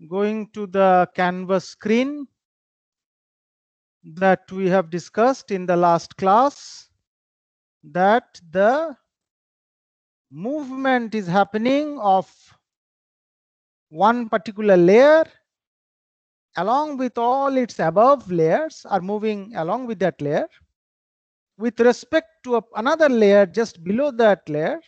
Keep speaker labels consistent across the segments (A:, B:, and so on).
A: going to the canvas screen that we have discussed in the last class, that the movement is happening of one particular layer along with all its above layers are moving along with that layer. With respect to another layer just below that layer,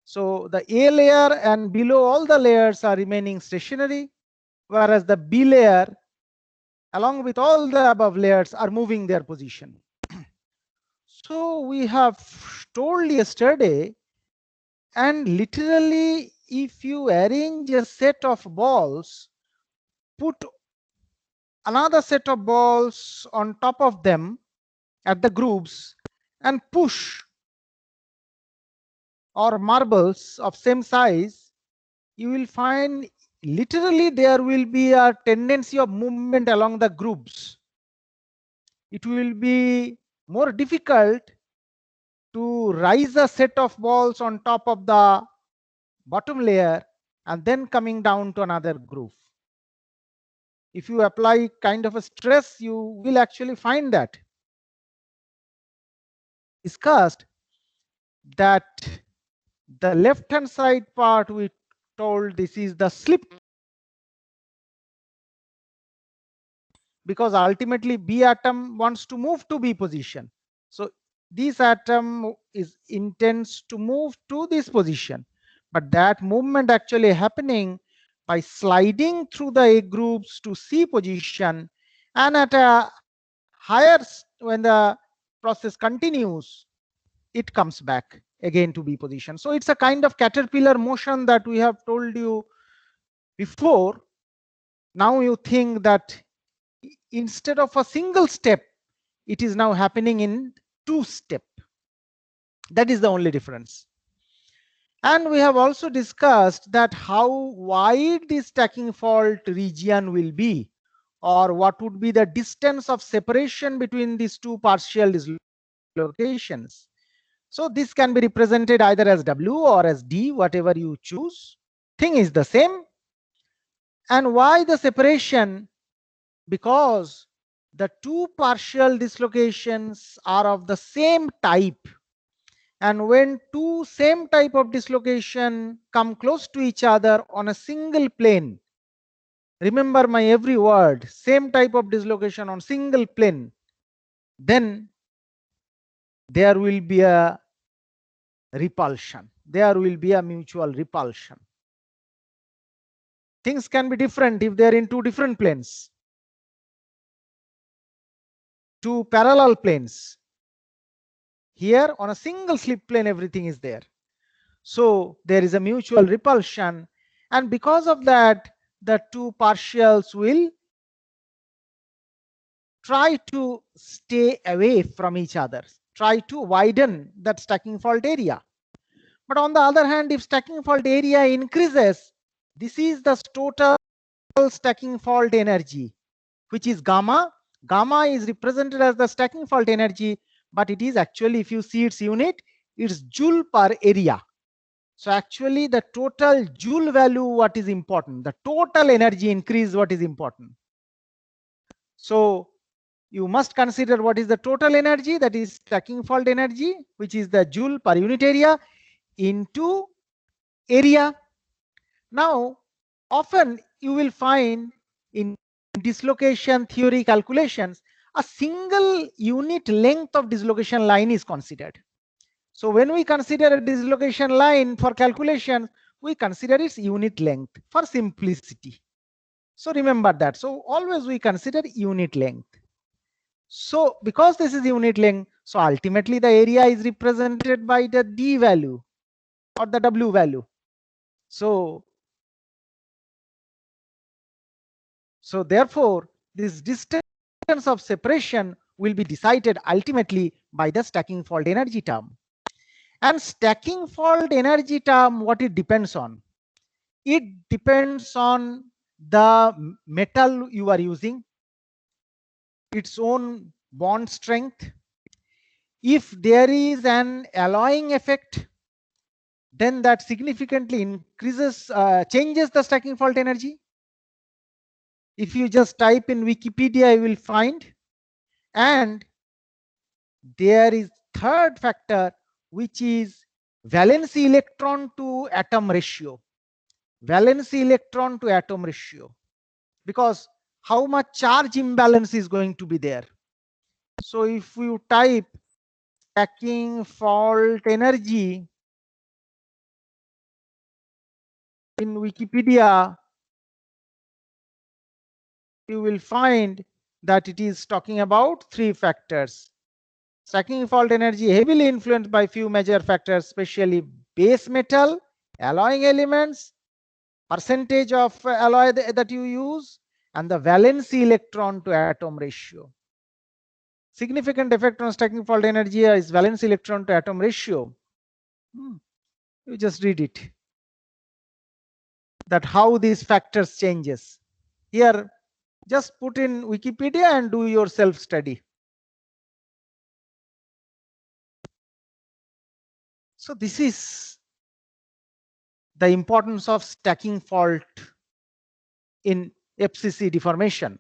A: so the A layer and below all the layers are remaining stationary, whereas the B layer along with all the above layers are moving their position. So we have told yesterday, and literally if you arrange a set of balls, put another set of balls on top of them at the grooves and push, or marbles of same size, you will find literally there will be a tendency of movement along the grooves. It will be more difficult to rise a set of balls on top of the bottom layer and then coming down to another groove. If you apply kind of a stress, you will actually find that. Discussed that the left hand side part, we told this is the slip, because ultimately B atom wants to move to B position. So this atom intends to move to this position, but that movement actually happening by sliding through the A groups to C position, and at a higher, when the process continues, it comes back again to B position. So it's a kind of caterpillar motion that we have told you before. Now you think that instead of a single step, it is now happening in 2-step. That is the only difference. And we have also discussed that how wide this stacking fault region will be, or what would be the distance of separation between these two partial dislocations. So this can be represented either as W or as D, whatever you choose. Thing is the same. And why the separation? Because the two partial dislocations are of the same type, and when two same type of dislocation come close to each other on a single plane, remember my every word, same type of dislocation on single plane, then there will be a repulsion, there will be a mutual repulsion. Things can be different if they are in two different planes, two parallel planes. Here on a single slip plane, everything is there. So there is a mutual repulsion, and because of that, the two partials will try to stay away from each other, try to widen that stacking fault area. But on the other hand, if stacking fault area increases, this is the total stacking fault energy, which is gamma. Gamma is represented as the stacking fault energy, but it is actually, if you see its unit, it's joule per area. So actually the total joule value, what is important, the total energy increase, what is important. So you must consider what is the total energy, that is stacking fault energy, which is the joule per unit area into area. Now often you will find in dislocation theory calculations, a single unit length of dislocation line is considered. So when we consider a dislocation line for calculation, we consider its unit length for simplicity. So remember that. So always we consider unit length. So because this is unit length, so ultimately the area is represented by the D value or the W value. So therefore this distance of separation will be decided ultimately by the stacking fault energy term. And stacking fault energy term, what it depends on? It depends on the metal you are using, its own bond strength. If there is an alloying effect, then that significantly increases, changes the stacking fault energy. If you just type in Wikipedia, you will find. And there is third factor, which is valency electron to atom ratio. Valency electron to atom ratio, because how much charge imbalance is going to be there. So if you type stacking fault energy in Wikipedia, you will find that it is talking about three factors. Stacking fault energy heavily influenced by few major factors, especially base metal, alloying elements, percentage of alloy that you use, and the valency electron to atom ratio. Significant effect on stacking fault energy is valence electron to atom ratio. You just read it, that how these factors changes. Here, just put in Wikipedia and do your self study. So this is the importance of stacking fault in FCC deformation.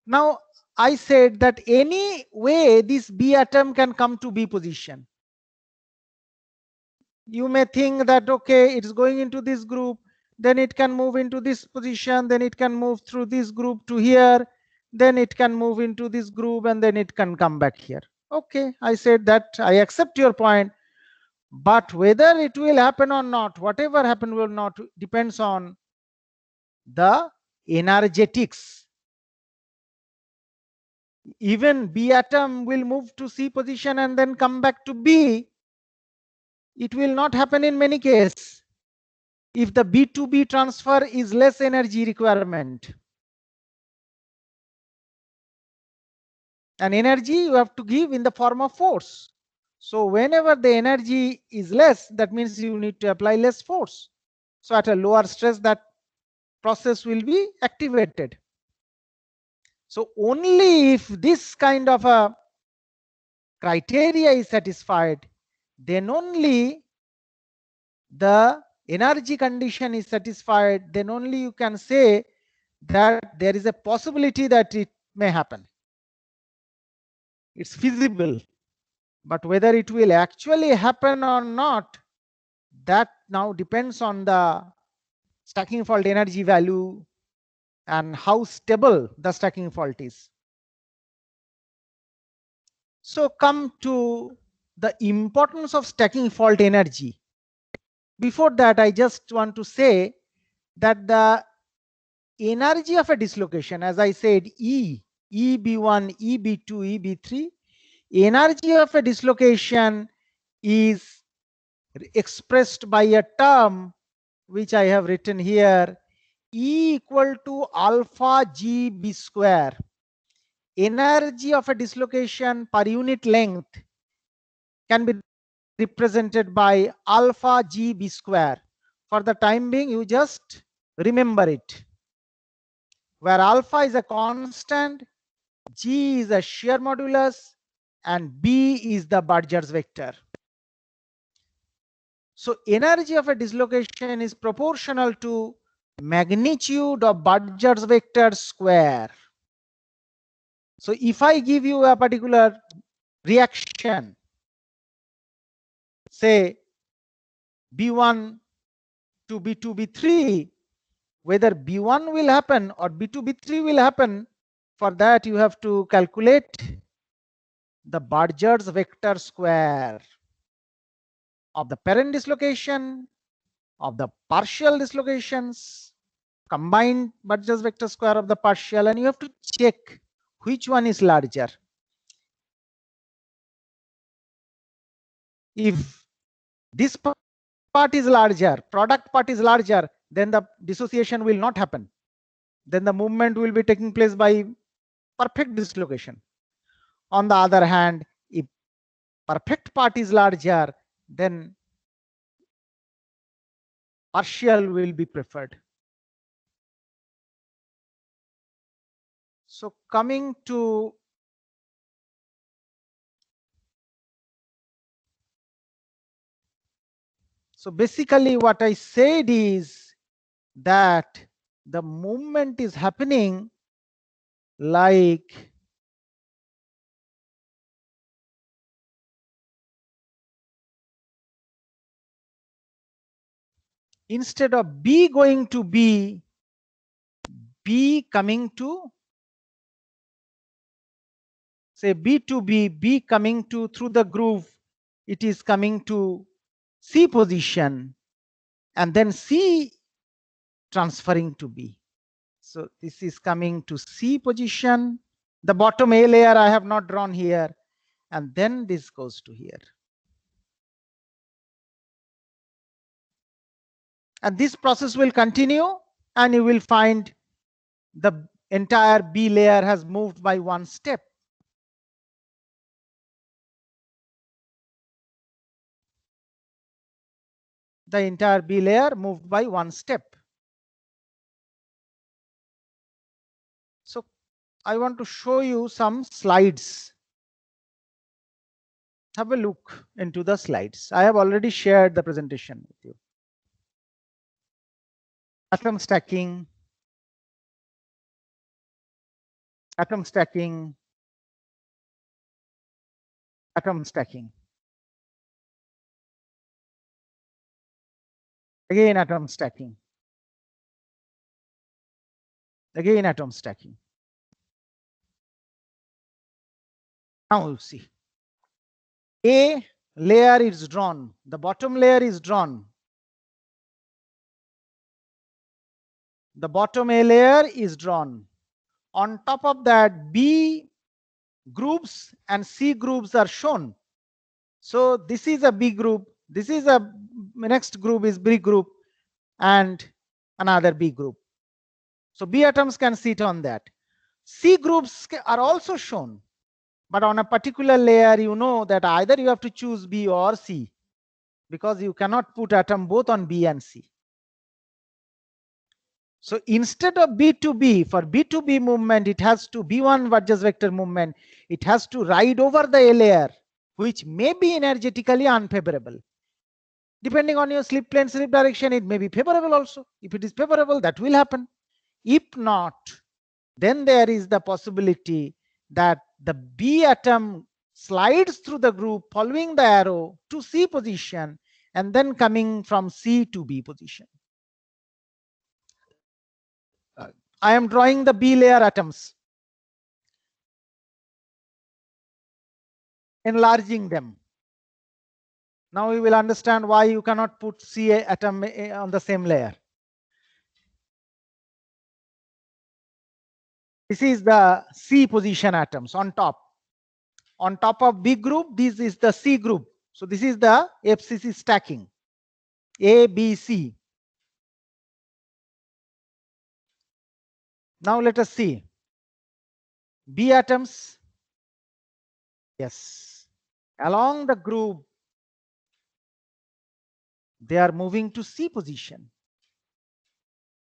A: Now, I said that any way this B atom can come to B position. You may think that, okay, it's going into this group, then it can move into this position, then it can move through this group to here, then it can move into this group, and then it can come back here. Okay, I said that I accept your point, but whether it will happen or not, whatever happen will not, depends on the energetics. Even B atom will move to C position and then come back to B. It will not happen in many cases if the B to B transfer is less energy requirement. And energy you have to give in the form of force. So whenever the energy is less, that means you need to apply less force. So at a lower stress, that process will be activated. So only if this kind of a criteria is satisfied, then only the energy condition is satisfied, then only you can say that there is a possibility that it may happen. It's feasible, but whether it will actually happen or not, that now depends on the stacking fault energy value and how stable the stacking fault is. So come to the importance of stacking fault energy. Before that, I just want to say that the energy of a dislocation, as I said, EB1, EB2, EB3, energy of a dislocation is expressed by a term which I have written here, E equal to alpha GB square. Energy of a dislocation per unit length can be represented by alpha GB square. For the time being, you just remember it, where alpha is a constant, G is a shear modulus, and B is the Burgers vector. So energy of a dislocation is proportional to magnitude of Burgers vector square. So if I give you a particular reaction, say B1 to B2, B3, whether B1 will happen or B2, B3 will happen, for that you have to calculate the Burgers vector square of the parent dislocation, of the partial dislocations, combined Burgers vector square of the partial, and you have to check which one is larger. If this part is larger, product part is larger, then the dissociation will not happen. Then the movement will be taking place by perfect dislocation. On the other hand, if perfect part is larger, then partial will be preferred. So coming to So basically what I said is that the movement is happening like instead of B going to B, B coming to, say B to B, B coming to through the groove, it is coming to C position, and then C transferring to B. So this is coming to C position. The bottom A layer I have not drawn here, and then this goes to here. And this process will continue, and you will find the entire B layer has moved by one step. The entire B layer moved by one step. So I want to show you some slides. Have a look into the slides. I have already shared the presentation with you. Atom stacking, atom stacking, atom stacking. Again, atom stacking. Again, atom stacking. Now you see. A layer is drawn. The bottom layer is drawn. The bottom A layer is drawn. On top of that, B groups and C groups are shown. So this is a B group. This is a next group is B group and another B group. So B atoms can sit on that. C groups are also shown. But on a particular layer, you know that either you have to choose B or C, because you cannot put atom both on B and C. So instead of B to B, for B to B movement, it has to B1 Burgers vector movement. It has to ride over the A layer, which may be energetically unfavorable. Depending on your slip plane, slip direction, it may be favorable also. If it is favorable, that will happen. If not, then there is the possibility that the B atom slides through the group following the arrow to C position and then coming from C to B position. I am drawing the B layer atoms, enlarging them. Now we will understand why you cannot put C atom on the same layer. This is the C position atoms on top. On top of B group, this is the C group. So this is the FCC stacking. A, B, C. Now let us see. B atoms. Yes. Along the group, they are moving to C position.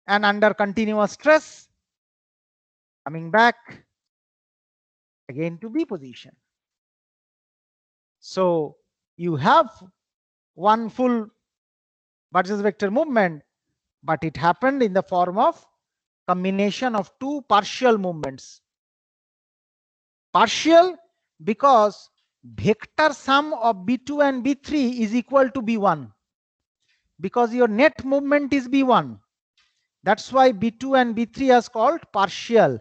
A: And under continuous stress, coming back again to B position. So you have one full Burgers vector movement, but it happened in the form of combination of two partial movements. Partial because vector sum of B2 and B3 is equal to B1, because your net movement is B1. That's why B2 and B3 is called partial,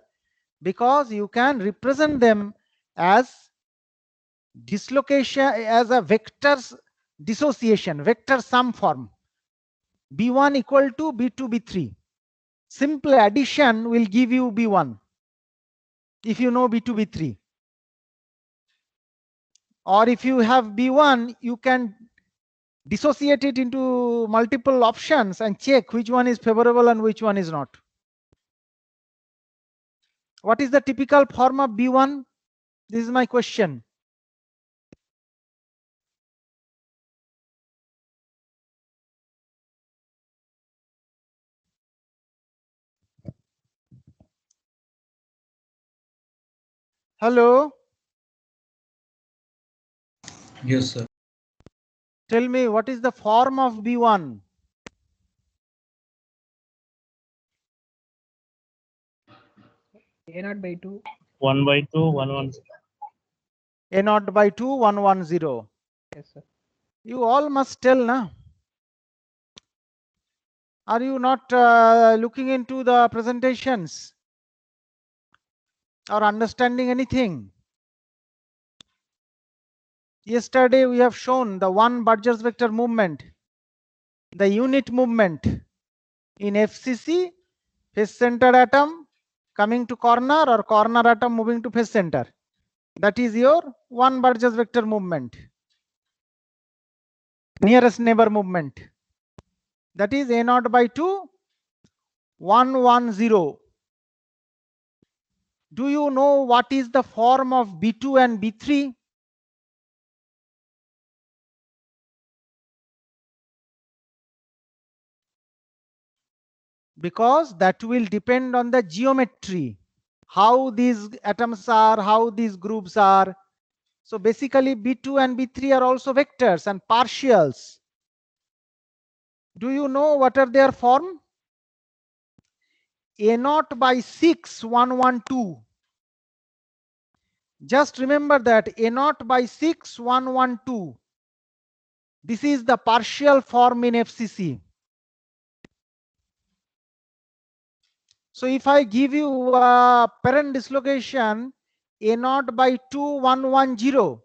A: because you can represent them as dislocation, as a vector's dissociation, vector sum form. B1 equal to B2, B3. Simple addition will give you B1 if you know B2, B3. Or if you have B1, you can dissociate it into multiple options and check which one is favorable and which one is not. What is the typical form of B1? This is my question. Hello?
B: Yes, sir.
A: Tell me what is the form of B1?
B: A naught by 2.
C: 1 by 2, 1 1.
A: A naught by 2, 1 1 0.
B: Yes, sir.
A: You all must tell, na? Are you not looking into the presentations or understanding anything? Yesterday we have shown the one Burgers vector movement, the unit movement in FCC, face center atom coming to corner or corner atom moving to face center. That is your one Burgers vector movement, nearest neighbor movement. That is A naught by 2, 1 1 0. Do you know what is the form of B2 and B3? Because that will depend on the geometry, how these atoms are, how these groups are. So basically B2 and B3 are also vectors and partials. Do you know what are their form? A naught by 6, 1 1 2. Just remember that A naught by 6, 1 1 2. This is the partial form in FCC. So if I give you a parent dislocation A naught by 2, 1 1 0,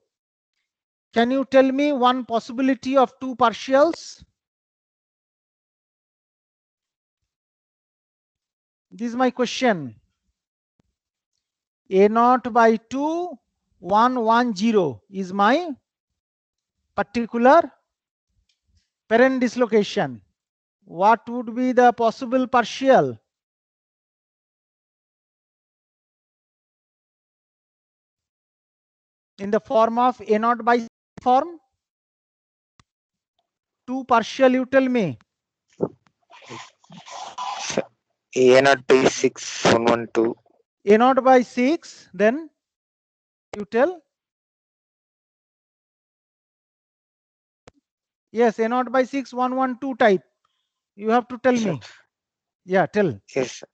A: can you tell me one possibility of two partials? This is my question. A naught by 2, 1 1 0 is my particular parent dislocation. What would be the possible partial? In the form of A naught by form? Two partial, you tell me.
D: A naught by 6, 1 1 2.
A: A naught by 6, then you tell. Yes, A naught by 6, 1 1 2 type. You have to tell
D: Sir.
A: me. Yeah, tell.
D: Yes, sir.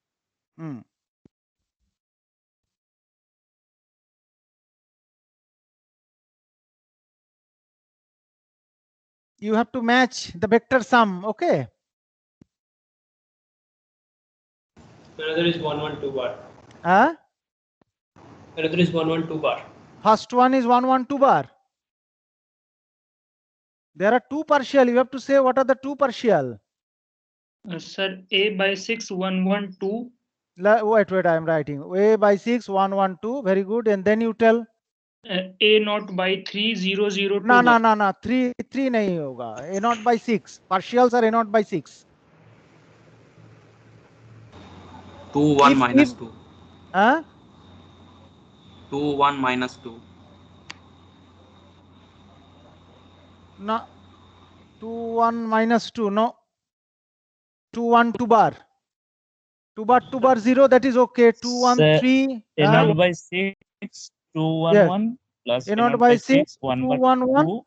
A: You have to match the vector sum, okay?
E: Another is 112 bar.
A: Huh?
E: Another is 112 bar.
A: First one is 112 bar. There are two partial. You have to say what are the two partial.
F: Sir, A by 6, 1 1 2.
A: Wait, I am writing. A by 6, 1 1 2. Very good. And then you tell.
F: A naught by 3 0 0 2.
A: No. 3 nahi hoga. A naught by 6. Partials are A naught by 6.
G: 2 1 minus 2.
A: Huh?
G: 2 1 minus 2.
A: No. 2 1 minus 2. No. 2 1 2 bar. 2 bar 0. That is okay. 2 1
C: Sir,
A: 3.
C: A naught by 6, 2 1
A: Yes.
C: 1 plus
A: A naught by 6,
C: 1
A: 2
C: bar
A: 1 1.
C: 2.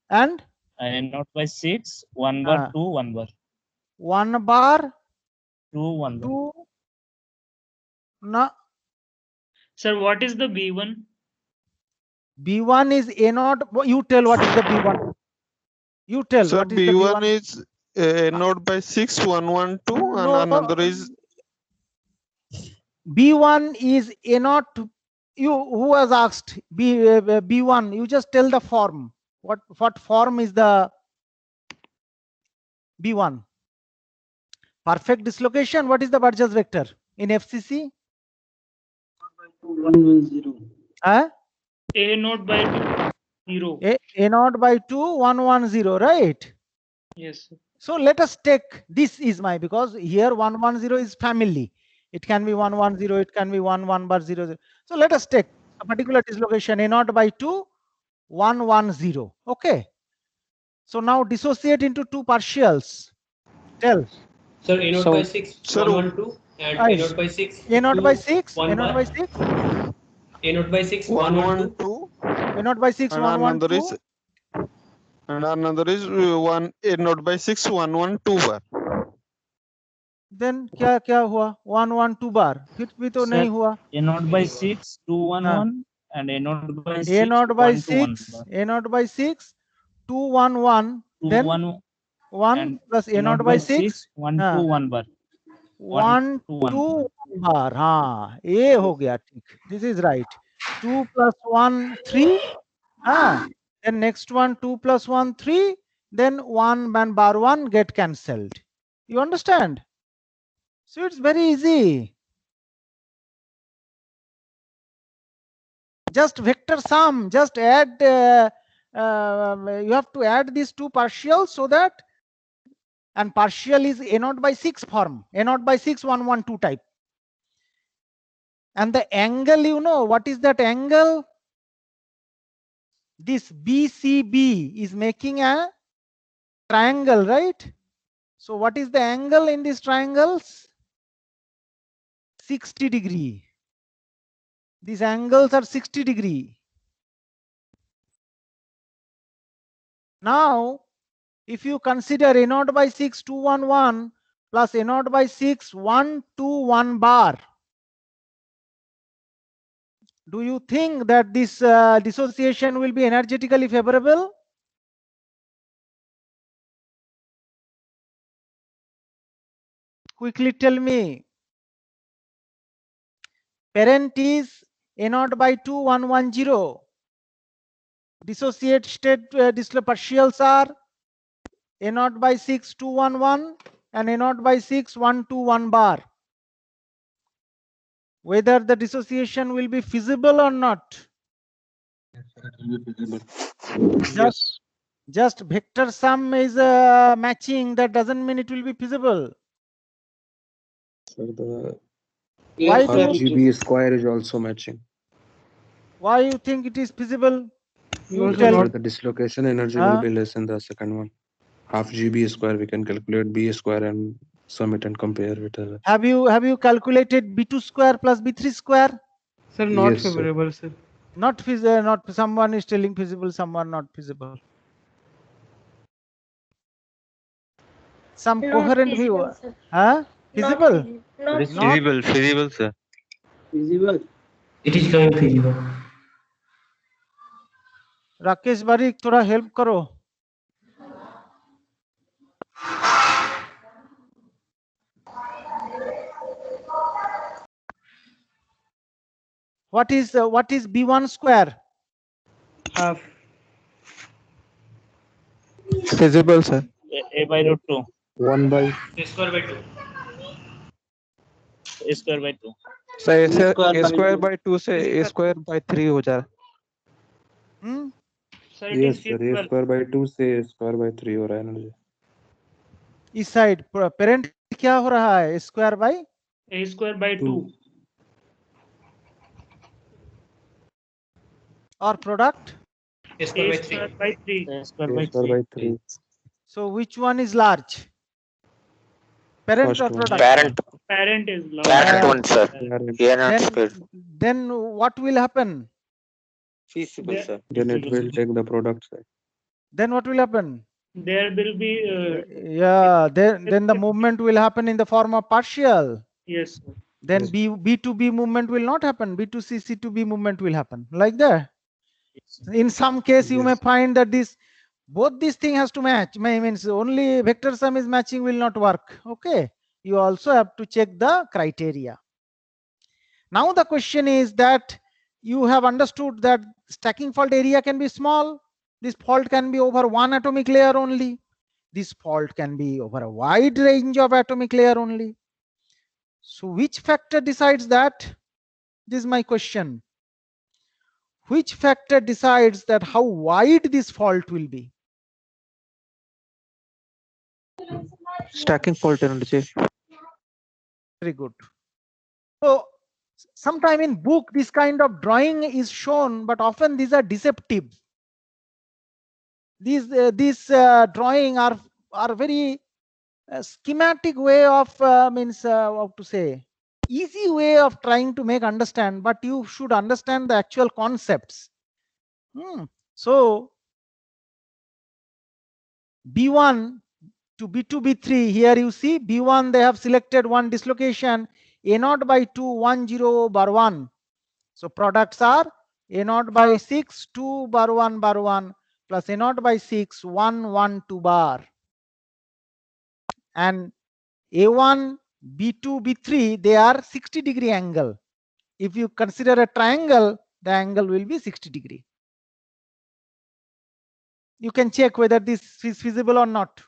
A: And
C: A naught by 6, 1 bar 2, 1 bar.
A: 1 bar
C: 2 1 bar.
A: 2. No.
F: Sir, what is the B1?
A: B1 is A naught. You tell what is the B1. You tell
H: Sir,
A: what is the
H: B1
A: B1.
H: is A naught by 6, 1 1 2, and
A: No,
H: another is
A: B1 is A naught. You who has asked B1? You just tell the form. What form is the B1? Perfect dislocation. What is the Burgers vector in FCC?
I: 110.
F: A naught by 2 0.
A: A naught by 2 110, right?
F: Yes, sir.
A: So let us take this is my, because here 110 is family. It can be 110, it can be 1 1 bar 0 0. So let us take a particular dislocation A naught by 2 110. Okay. So now dissociate into two partials. Tell.
E: Sir, A naught by 6,
H: Sir,
E: 112 and A naught by 6.
A: A naught by 6.
E: 1
A: A naught
E: bar.
A: by 6.
E: A naught by 6,
H: 1 1
E: 112.
H: 2,
A: A naught by 6
H: and
A: 1 1
H: another
A: 2.
H: is And another is A naught by 6 112 bar.
A: Then क्या क्या हुआ 112 बार फिर भी तो
C: Sir,
A: नहीं हुआ.
C: A naught by 6, 211, and A naught by 6,
A: A naught by
C: 121
A: 6,
C: bar.
A: A naught by 6, 211, then
C: 211
A: 1
C: and
A: plus A
C: A
A: naught
C: naught
A: by
C: by
A: 6,
C: 6, 121 bar.
A: 121 बार. हाँ ये हो गया ठीक. This is right. 2 plus 1 3. Then next one 2 plus 1 3. Then 1 and bar 1 get cancelled. You understand? So it's very easy. Just vector sum. Just add. You have to add these two partials so that, and partial is A naught by 6 form. A naught by 6 112 type. And the angle, you know, what is that angle? This BCB is making a triangle, right? So what is the angle in these triangles? 60 degree. These angles are 60 degree. Now, if you consider A naught by 6 211 plus A naught by 6 121 bar, do you think that this dissociation will be energetically favorable? Quickly tell me. Parent is A naught by 2 110. Dissociate state partials are A naught by 6 211 and A naught by 6 121 bar. Whether the dissociation will be feasible or not. Just vector sum is matching, that doesn't mean it will be feasible.
B: So the
E: Yes,
A: Why
E: sir.
B: RGB square is also matching.
A: Why you think it is feasible? You
B: Because
A: tell.
B: the dislocation energy will be less in the second one. Half GB square, we can calculate B square and sum it and compare with other.
A: Have you calculated B2 square plus B3 square?
I: Sir, not
B: Yes, sir.
I: favorable, sir.
A: Not feasible. Not someone is telling feasible, someone not feasible. Some coherent view. Feasible?
J: Not
A: Not
H: Feasible, sir.
E: Feasible. It is showing feasible.
A: Rakesh बारीक थोड़ा help करो. What is B1 square?
I: Half.
H: Feasible, sir.
C: A by root 2.
B: 1 by
E: A square by 2.
C: A square by 2.
H: So A square by 2 से A square by 3 हो जा रहा.
F: Sir, it
B: yes,
F: is
B: sir. A
F: feasible.
B: square by 2 से A square by 3 हो रहा है energy.
A: इस side parent क्या हो रहा है? Square by
F: A square by 2.
A: और product
E: A square by
F: A
E: 3.
F: square by 3.
C: A square
B: A
C: by
B: square
C: 3.
B: by 3.
A: So which one is large? Parent
B: First
A: or
B: one.
A: product?
D: Parent,
F: Parent is large.
D: parent one, sir.
B: Parent.
D: A naught square.
A: Then what will happen?
D: Feasible, sir.
B: Then it will take the product side.
A: Then what will happen?
F: There will be.
A: Yeah, then the movement will happen in the form of partial.
F: Yes, sir.
A: Then
B: Yes.
A: B to B movement will not happen. B to C to B movement will happen like that. In some case, you may
B: Yes.
A: find that both these thing has to match. Means only vector sum is matching will not work. Okay, you also have to check the criteria. Now the question is that you have understood that stacking fault area can be small. This fault can be over one atomic layer only. This fault can be over a wide range of atomic layer only. So which factor decides that? This is my question. Which factor decides that how wide this fault will be?
H: Stacking fault energy.
A: Very good. So sometime in book this kind of drawing is shown, but often these are deceptive. These drawing are very schematic way of how to say, easy way of trying to make understand, but you should understand the actual concepts. So B1 to B2, B3. Here you see B1, they have selected one dislocation, A0 by 2, 1, 0 bar 1. So products are A0 by 6, 2 bar 1 bar 1 plus A0 by 6, 1, 1, 2 bar. And A1, B2, B3, they are 60-degree angle. If you consider a triangle, the angle will be 60 degree. You can check whether this is feasible or not.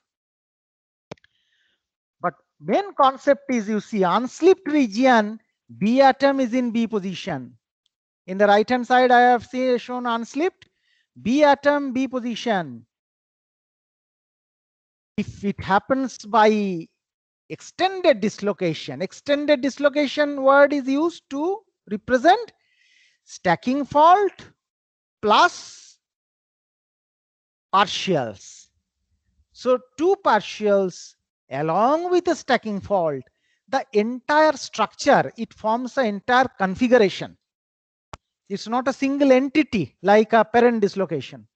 A: But main concept is, you see, unslipped region, B atom is in B position. In the right hand side, I have shown unslipped, B atom, B position. If it happens by extended dislocation word is used to represent stacking fault plus partials. So two partials along with the stacking fault, the entire structure, it forms an entire configuration. It's not a single entity like a parent dislocation.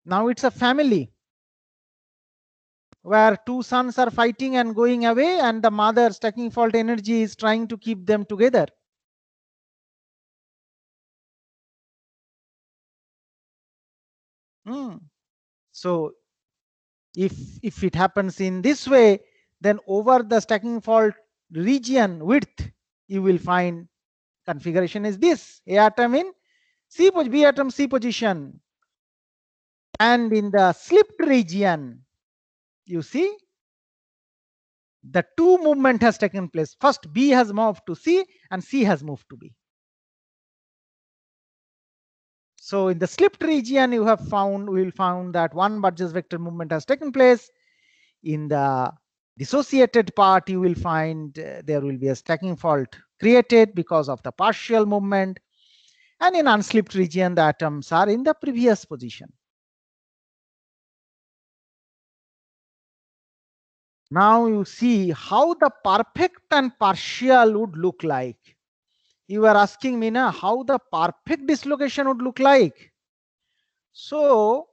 A: Now it's a family where two sons are fighting and going away, and the mother stacking fault energy is trying to keep them together. So if it happens in this way, then over the stacking fault region width, you will find configuration is this: A atom in C, B atom C position, and in the slipped region, you see the two movement has taken place. First B has moved to C and C has moved to B. So in the slipped region, we will found that one Burgess vector movement has taken place. In the dissociated part, you will find there will be a stacking fault created because of the partial movement. And in unslipped region, the atoms are in the previous position. Now you see how the perfect and partial would look like. You are asking me now how the perfect dislocation would look like. So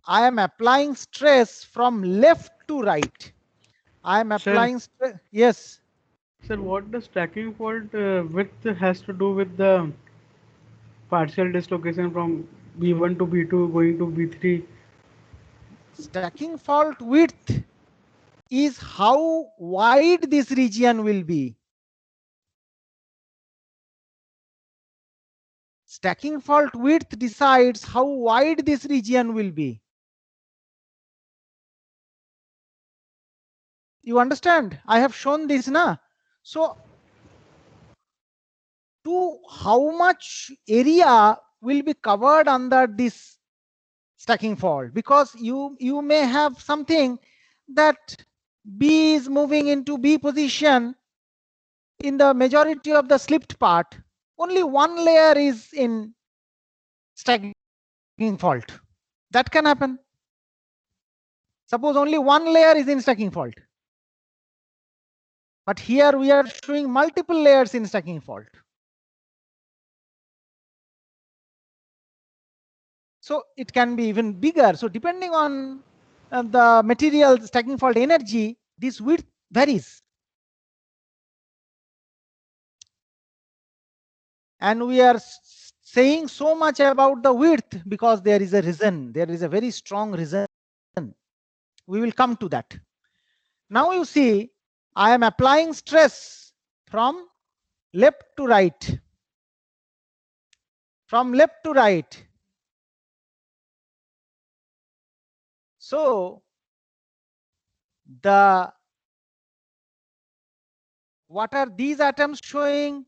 A: I am applying stress from left to right. I am applying stress. Yes.
I: Sir, what the stacking fault width has to do with the partial dislocation from B1 to B2 going to B3?
A: Stacking fault width is how wide this region will be. Stacking fault width decides how wide this region will be. You understand? I have shown this now. So to how much area will be covered under this stacking fault, because you may have something that B is moving into B position in the majority of the slipped part. Only one layer is in stacking fault. That can happen. Suppose only one layer is in stacking fault. But here we are showing multiple layers in stacking fault. So it can be even bigger. So depending on the material stacking fault energy, this width varies. And we are saying so much about the width because there is a reason. There is a very strong reason. We will come to that. Now you see, I am applying stress from left to right. From left to right. So what are these atoms showing?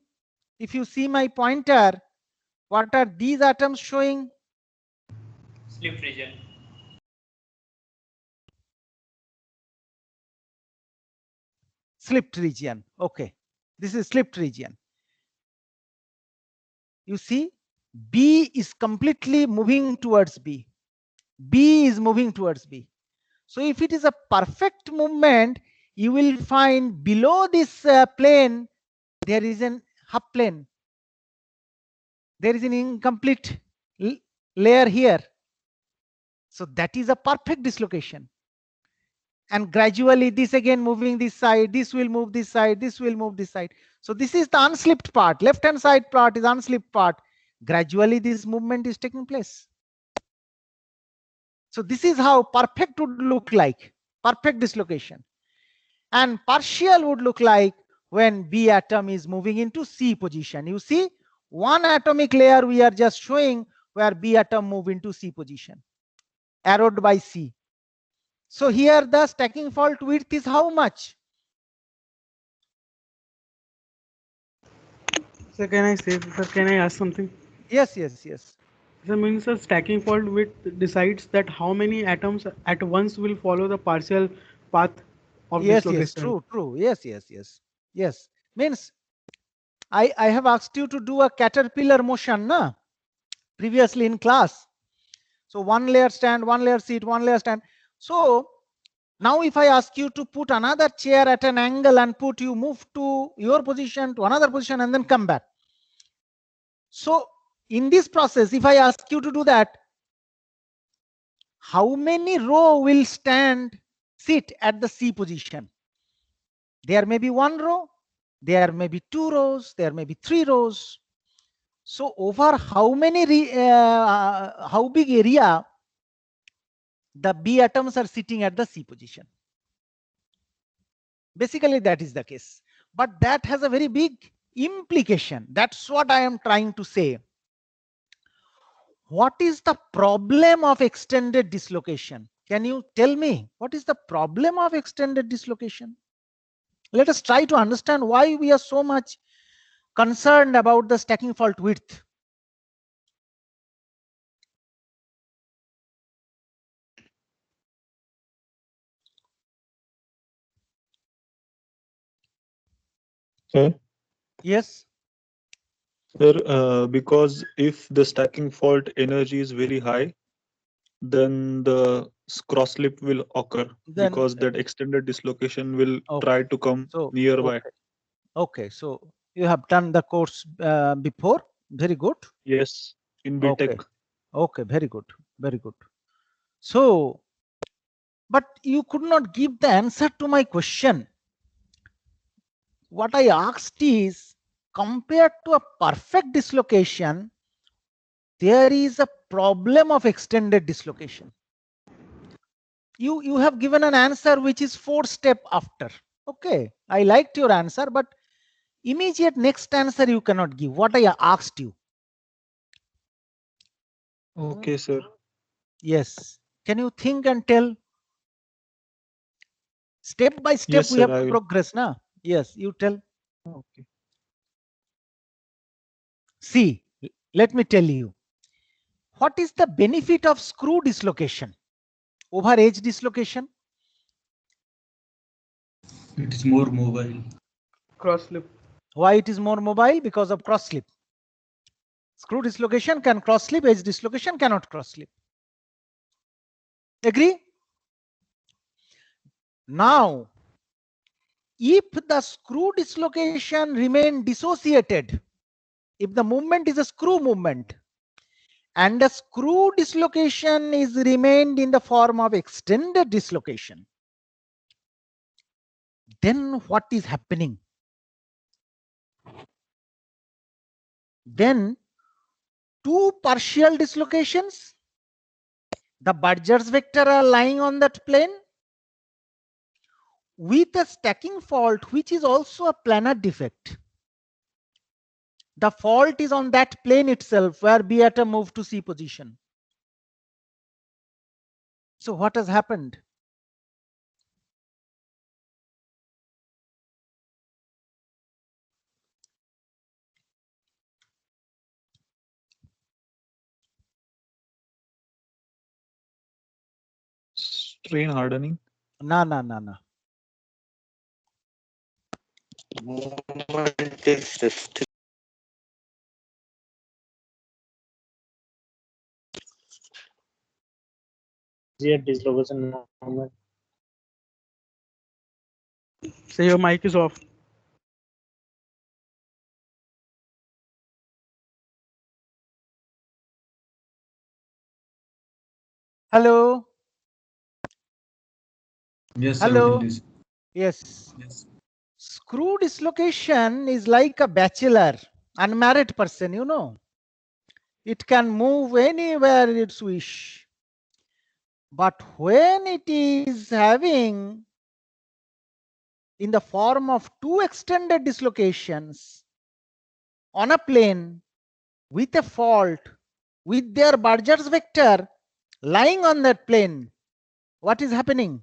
A: If you see my pointer, what are these atoms showing?
E: Slip region.
A: Slipped region. Okay, this is slipped region. You see, B is completely moving towards B. B is moving towards B. So if it is a perfect movement, you will find below this plane, there is an half plane. There is an incomplete layer here. So that is a perfect dislocation. And gradually this again moving this side, this will move this side, this will move this side. So this is the unslipped part. Left hand side part is unslipped part. Gradually this movement is taking place. So this is how perfect would look like, perfect dislocation. And partial would look like when B atom is moving into C position. You see, one atomic layer we are just showing where B atom move into C position, arrowed by C. So here the stacking fault width is how much?
I: Sir, can I say, sir, can I ask something?
A: Yes, yes, yes.
I: That means a stacking fault width decides that how many atoms at once will follow the partial path of
A: Yes,
I: dislocation.
A: yes, true, true. Yes, yes, yes. Yes. Means I have asked you to do a caterpillar motion, na? Previously in class. So one layer stand, one layer sit, one layer stand. So now if I ask you to put another chair at an angle and put you move to your position to another position and then come back. So in this process, if I ask you to do that, how many row will sit at the C position? There may be one row, there may be two rows, there may be three rows. So over how big area the B atoms are sitting at the C position? Basically that is the case, but that has a very big implication. That's what I am trying to say. What is the problem of extended dislocation? Can you tell me what is the problem of extended dislocation? Let us try to understand why we are so much concerned about the stacking fault width.
J: Sir,
A: Yes.
J: sir, because if the stacking fault energy is very high, then the cross slip will occur
A: Then
J: because that extended dislocation will try to come
A: so
J: nearby.
A: okay, so you have done the course before. Very good.
J: Yes, in BTech.
A: Okay, very good, very good. So, but you could not give the answer to my question. What I asked is, compared to a perfect dislocation, there is a problem of extended dislocation. You have given an answer which is 4 steps after. Okay, I liked your answer, but immediate next answer you cannot give. What I asked you.
J: Okay, sir.
A: Yes. Can you think and tell? Step by step
J: Yes,
A: we
J: sir,
A: have
J: I
A: to
J: will.
A: progress now. Yes, you tell.
J: Okay.
A: See, let me tell you. What is the benefit of screw dislocation over edge dislocation?
C: It is more mobile.
I: Cross slip.
A: Why it is more mobile? Because of cross slip. Screw dislocation can cross slip, edge dislocation cannot cross slip. Agree? Now, if the screw dislocation remain dissociated, if the movement is a screw movement and the screw dislocation is remained in the form of extended dislocation, then what is happening? Then two partial dislocations, the Burgers vector are lying on that plane with a stacking fault which is also a planar defect. The fault is on that plane itself where B atom moved to C position. So what has happened?
J: Strain hardening.
A: No.
D: Movement is restricted.
C: Dislocation moment.
I: Say your mic is off.
A: Hello.
K: Yes,
A: Hello.
K: sir.
A: Yes.
K: Yes.
A: Screw dislocation is like a bachelor, unmarried person, you know. It can move anywhere its wish. But when it is having in the form of two extended dislocations on a plane with a fault with their Burgers vector lying on that plane, what is happening?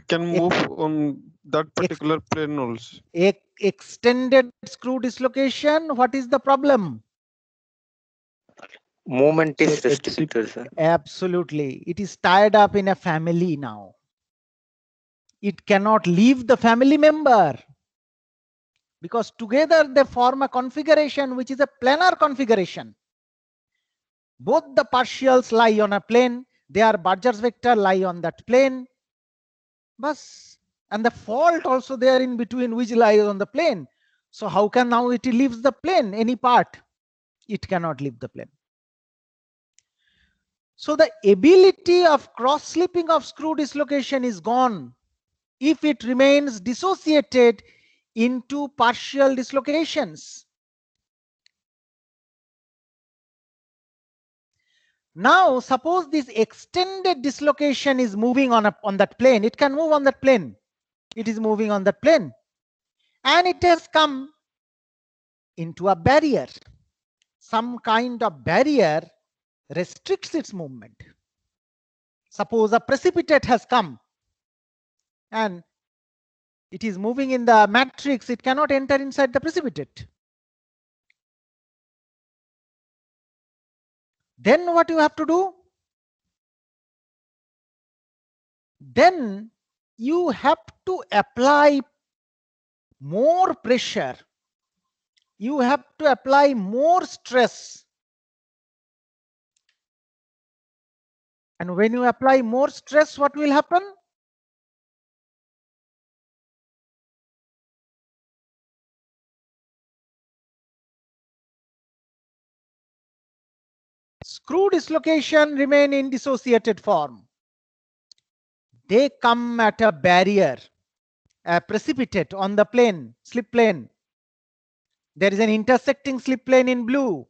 H: Can move on that particular plane also.
A: Extended screw dislocation, what is the problem?
D: Movement is
J: Sir,
D: restricted, sir.
A: Absolutely. It is tied up in a family now. It cannot leave the family member because together they form a configuration which is a planar configuration. Both the partials lie on a plane. Their Burgers vector lie on that plane. Bas. And the fault also there in between which lies on the plane. So how can now it leaves the plane, any part? It cannot leave the plane. So the ability of cross-slipping of screw dislocation is gone if it remains dissociated into partial dislocations. Now, suppose this extended dislocation is moving on that plane. It can move on that plane. It is moving on that plane. And it has come into a barrier. Some kind of barrier restricts its movement. Suppose a precipitate has come and it is moving in the matrix. It cannot enter inside the precipitate. Then what you have to do? Then you have to apply more pressure. You have to apply more stress. And when you apply more stress, what will happen? Screw dislocation remain in dissociated form. They come at a barrier, a precipitate on the plane, slip plane. There is an intersecting slip plane in blue.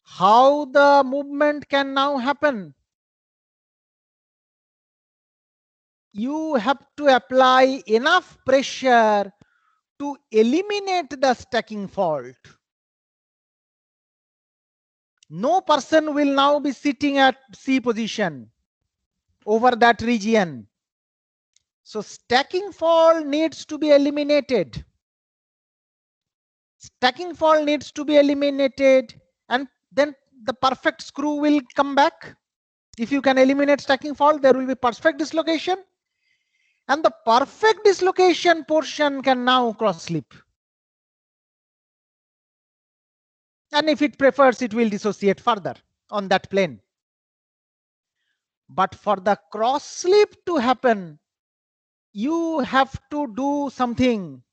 A: How the movement can now happen? You have to apply enough pressure to eliminate the stacking fault. No person will now be sitting at C position over that region. So stacking fault needs to be eliminated. Stacking fault needs to be eliminated, and then the perfect screw will come back. If you can eliminate stacking fault, there will be perfect dislocation. And the perfect dislocation portion can now cross slip. And if it prefers, it will dissociate further on that plane. But for the cross slip to happen, you have to do something.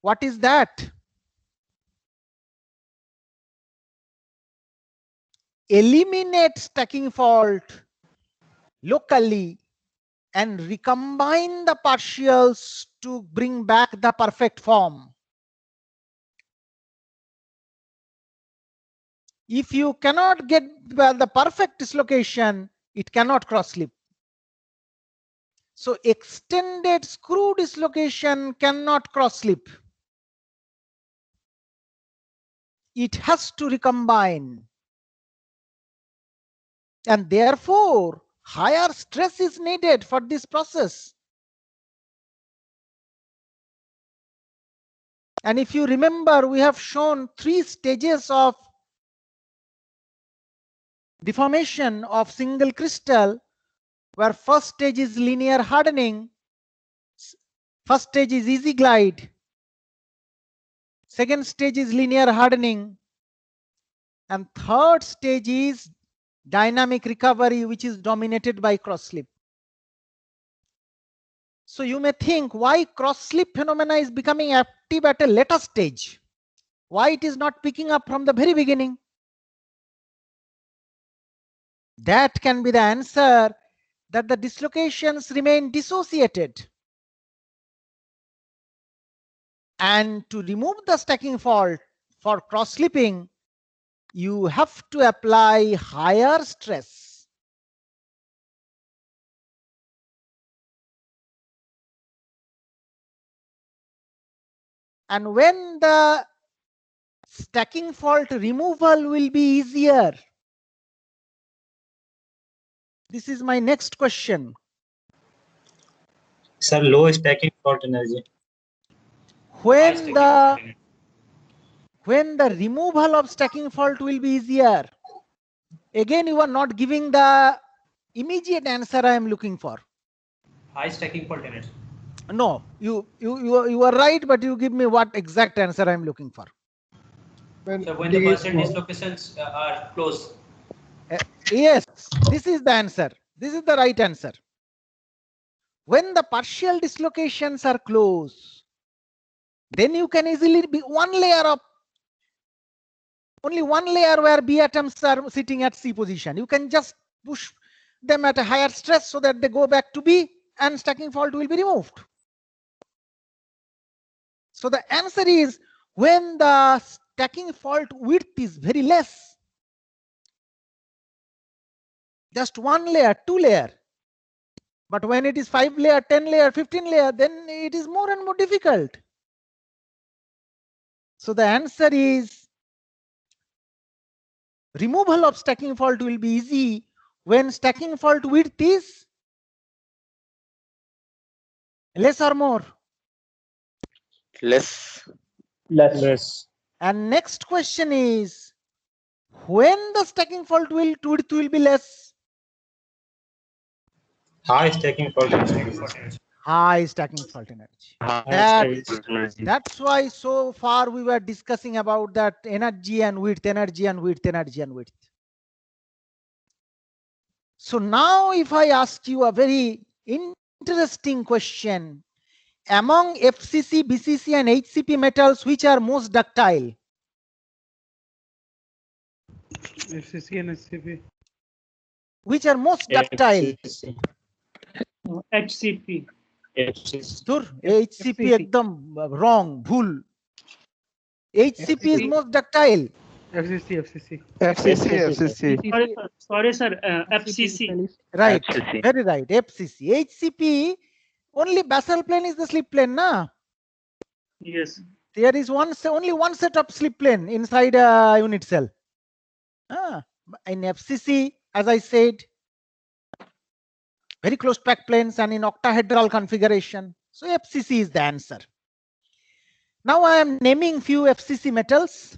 A: What is that? Eliminate stacking fault locally and recombine the partials to bring back the perfect form. If you cannot get the perfect dislocation, it cannot cross slip. So extended screw dislocation cannot cross slip. It has to recombine. And therefore, higher stress is needed for this process. And if you remember, we have shown 3 stages of deformation of single crystal, where first stage is linear hardening, first stage is easy glide, second stage is linear hardening, and third stage is dynamic recovery, which is dominated by cross slip. So you may think, why cross slip phenomena is becoming active at a later stage? Why it is not picking up from the very beginning? That can be the answer, that the dislocations remain dissociated. And to remove the stacking fault for cross slipping, you have to apply higher stress. And when the stacking fault removal will be easier? This is my next question.
C: Sir, low stacking fault energy.
A: When the removal of stacking fault will be easier? Again, you are not giving the immediate answer I am looking for.
E: High stacking fault energy.
A: No, you are right, but you give me what exact answer I am looking for.
E: So when the partial dislocations are close.
A: Yes, this is the answer. This is the right answer. When the partial dislocations are close, then you can easily be only one layer where B atoms are sitting at C position. You can just push them at a higher stress so that they go back to B and stacking fault will be removed. So the answer is, when the stacking fault width is very less, just one layer, two layer. But when it is 5 layer, 10 layer, 15 layer, then it is more and more difficult. So the answer is, removal of stacking fault will be easy when stacking fault width is less or more?
D: Less.
A: And next question is, when the stacking fault width will be less?
C: High stacking fault energy.
A: High stacking fault energy. That's why so far we were discussing about that energy and width, energy and width, energy and width. So now if I ask you a very interesting question, among FCC, BCC and HCP metals, which are most ductile?
I: FCC and SCP.
A: Which are most ductile?
F: HCP.
A: Dur, HCP ekdam wrong, bhul. HCP is most ductile.
I: FCC.
F: Sorry, sir. FCC.
A: Right,
D: FCC.
A: very right. FCC. HCP, only basal plane is the slip plane, na?
F: Yes.
A: There is only one set of slip plane inside a unit cell. In FCC, as I said, very close packed planes and in octahedral configuration. So FCC is the answer. Now I am naming few FCC metals: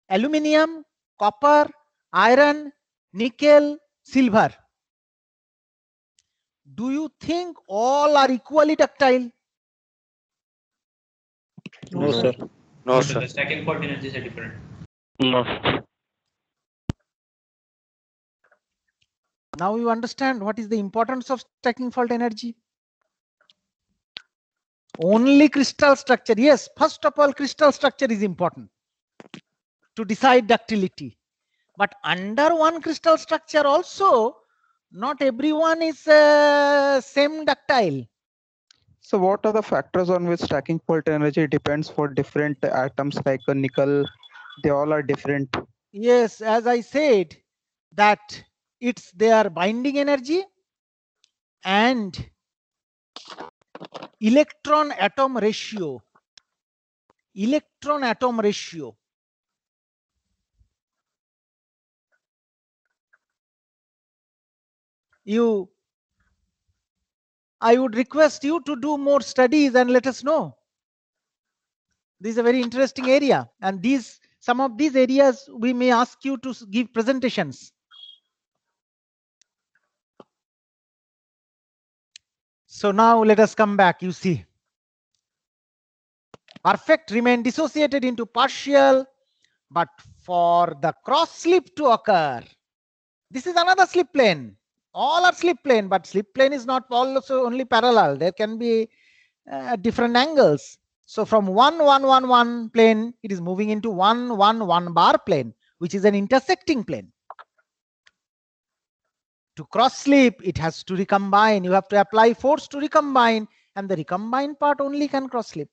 A: aluminium, copper, iron, nickel, silver. Do you think all are equally ductile?
J: No, sir.
D: No,
E: So
D: sir.
E: the stacking fault energies are different.
D: No.
A: Now you understand what is the importance of stacking fault energy. Only crystal structure. Yes, first of all, crystal structure is important to decide ductility. But under one crystal structure also, not everyone is same ductile.
K: So what are the factors on which stacking fault energy depends for different atoms like a nickel? They all are different.
A: Yes, as I said, that it's their binding energy and electron atom ratio. Electron atom ratio. I would request you to do more studies and let us know. This is a very interesting area, and some of these areas we may ask you to give presentations. So now let us come back. You see, perfect remain dissociated into partial, but for the cross slip to occur, this is another slip plane. All are slip plane, but slip plane is not also only parallel. There can be different angles. So from 1 1 1 1 plane, it is moving into 1 1 1 bar plane, which is an intersecting plane. To cross slip, it has to recombine. You have to apply force to recombine, and the recombined part only can cross slip.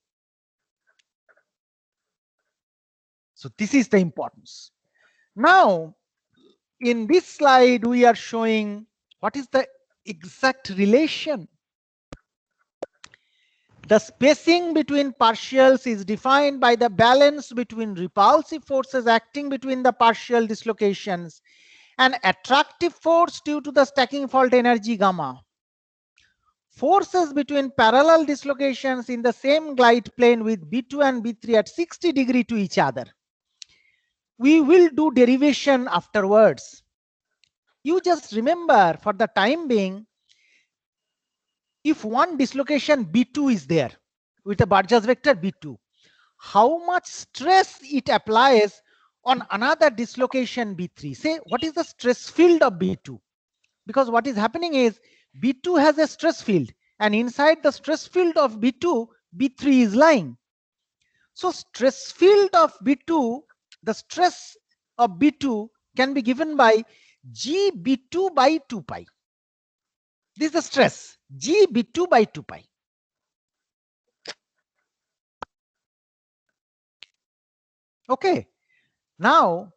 A: So this is the importance. Now, in this slide, we are showing what is the exact relation. The spacing between partials is defined by the balance between repulsive forces acting between the partial dislocations and attractive force due to the stacking fault energy gamma. Forces between parallel dislocations in the same glide plane with B2 and B3 at 60 degrees to each other. We will do derivation afterwards. You just remember, for the time being, if one dislocation B2 is there with a Burgers vector B2, how much stress it applies on another dislocation B3? Say, what is the stress field of B2? Because what is happening is B2 has a stress field, and inside the stress field of B2, B3 is lying. So stress field of B2, the stress of B2 can be given by G B2 by 2 pi. This is the stress, G B2 by 2 pi. Okay. Now,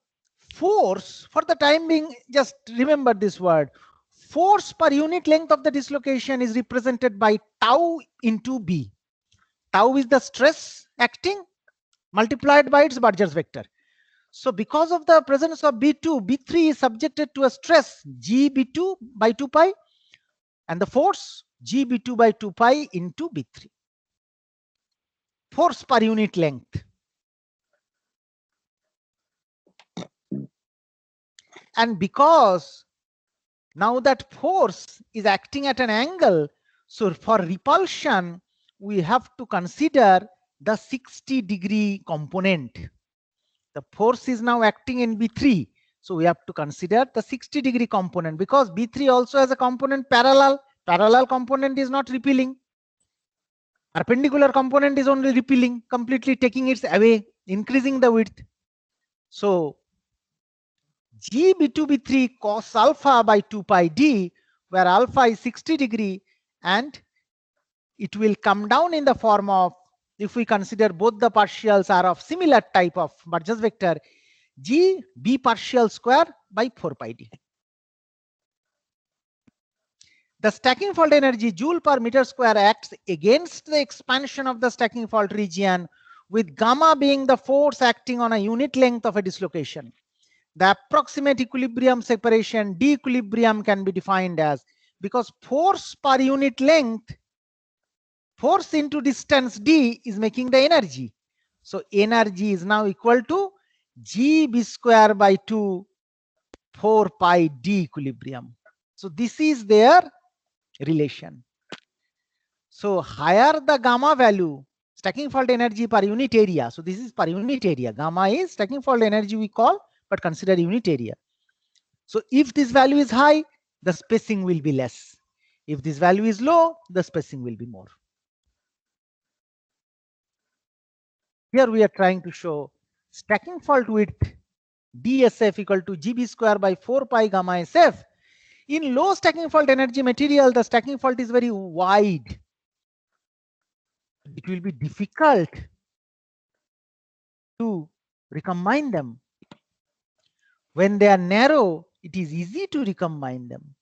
A: force, for the time being, just remember this word. Force per unit length of the dislocation is represented by tau into B. Tau is the stress acting multiplied by its Burgers vector. So because of the presence of B2, B3 is subjected to a stress G B2 by 2 pi and the force G B2 by 2 pi into B3. Force per unit length. And because now that force is acting at an angle, so for repulsion, we have to consider the 60 degree component. The force is now acting in B3. So we have to consider the 60 degree component, because B3 also has a component parallel. Parallel component is not repelling. Perpendicular component is only repelling, completely taking it away, increasing the width. So G B2 B3 cos alpha by 2 pi d, where alpha is 60 degree, and it will come down in the form of, if we consider both the partials are of similar type of Burgers vector, G B partial square by 4 pi d. The stacking fault energy joule per meter square acts against the expansion of the stacking fault region, with gamma being the force acting on a unit length of a dislocation. The approximate equilibrium separation D equilibrium can be defined as, because force per unit length, force into distance D is making the energy. So energy is now equal to G B square by 2 4 pi D equilibrium. So this is their relation. So higher the gamma value, stacking fault energy per unit area. So this is per unit area. Gamma is stacking fault energy we call, but consider unit area. So if this value is high, the spacing will be less. If this value is low, the spacing will be more. Here we are trying to show stacking fault width DSF equal to GB square by 4 pi gamma SF. In low stacking fault energy material, the stacking fault is very wide. It will be difficult to recombine them. When they are narrow, it is easy to recombine them.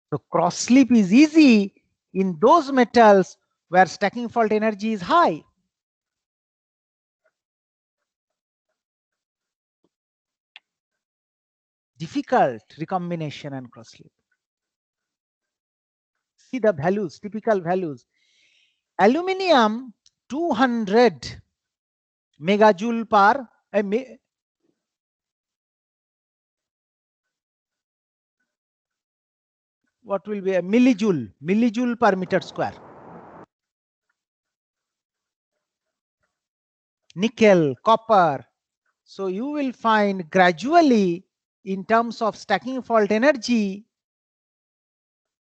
A: So cross slip is easy in those metals where stacking fault energy is high. Difficult recombination and cross slip. See the values, typical values. Aluminium 200 megajoule per what will be a millijoule per meter square. Nickel, copper. So you will find gradually, in terms of stacking fault energy,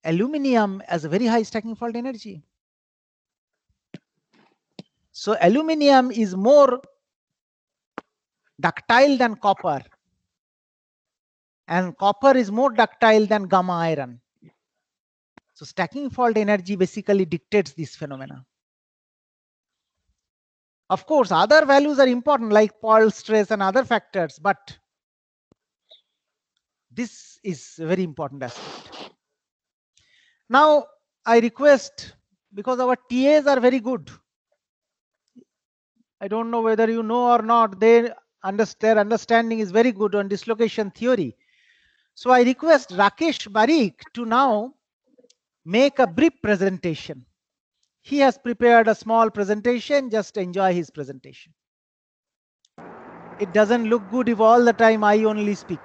A: aluminium has a very high stacking fault energy. So aluminium is more ductile than copper, and copper is more ductile than gamma iron. So stacking fault energy basically dictates this phenomena. Of course, other values are important like Paul stress and other factors, but this is a very important aspect. Now, I request, because our TAs are very good, I don't know whether you know or not, their understanding is very good on dislocation theory. So I request Rakesh Barik to now make a brief presentation. He has prepared a small presentation, just enjoy his presentation. It doesn't look good if all the time I only speak.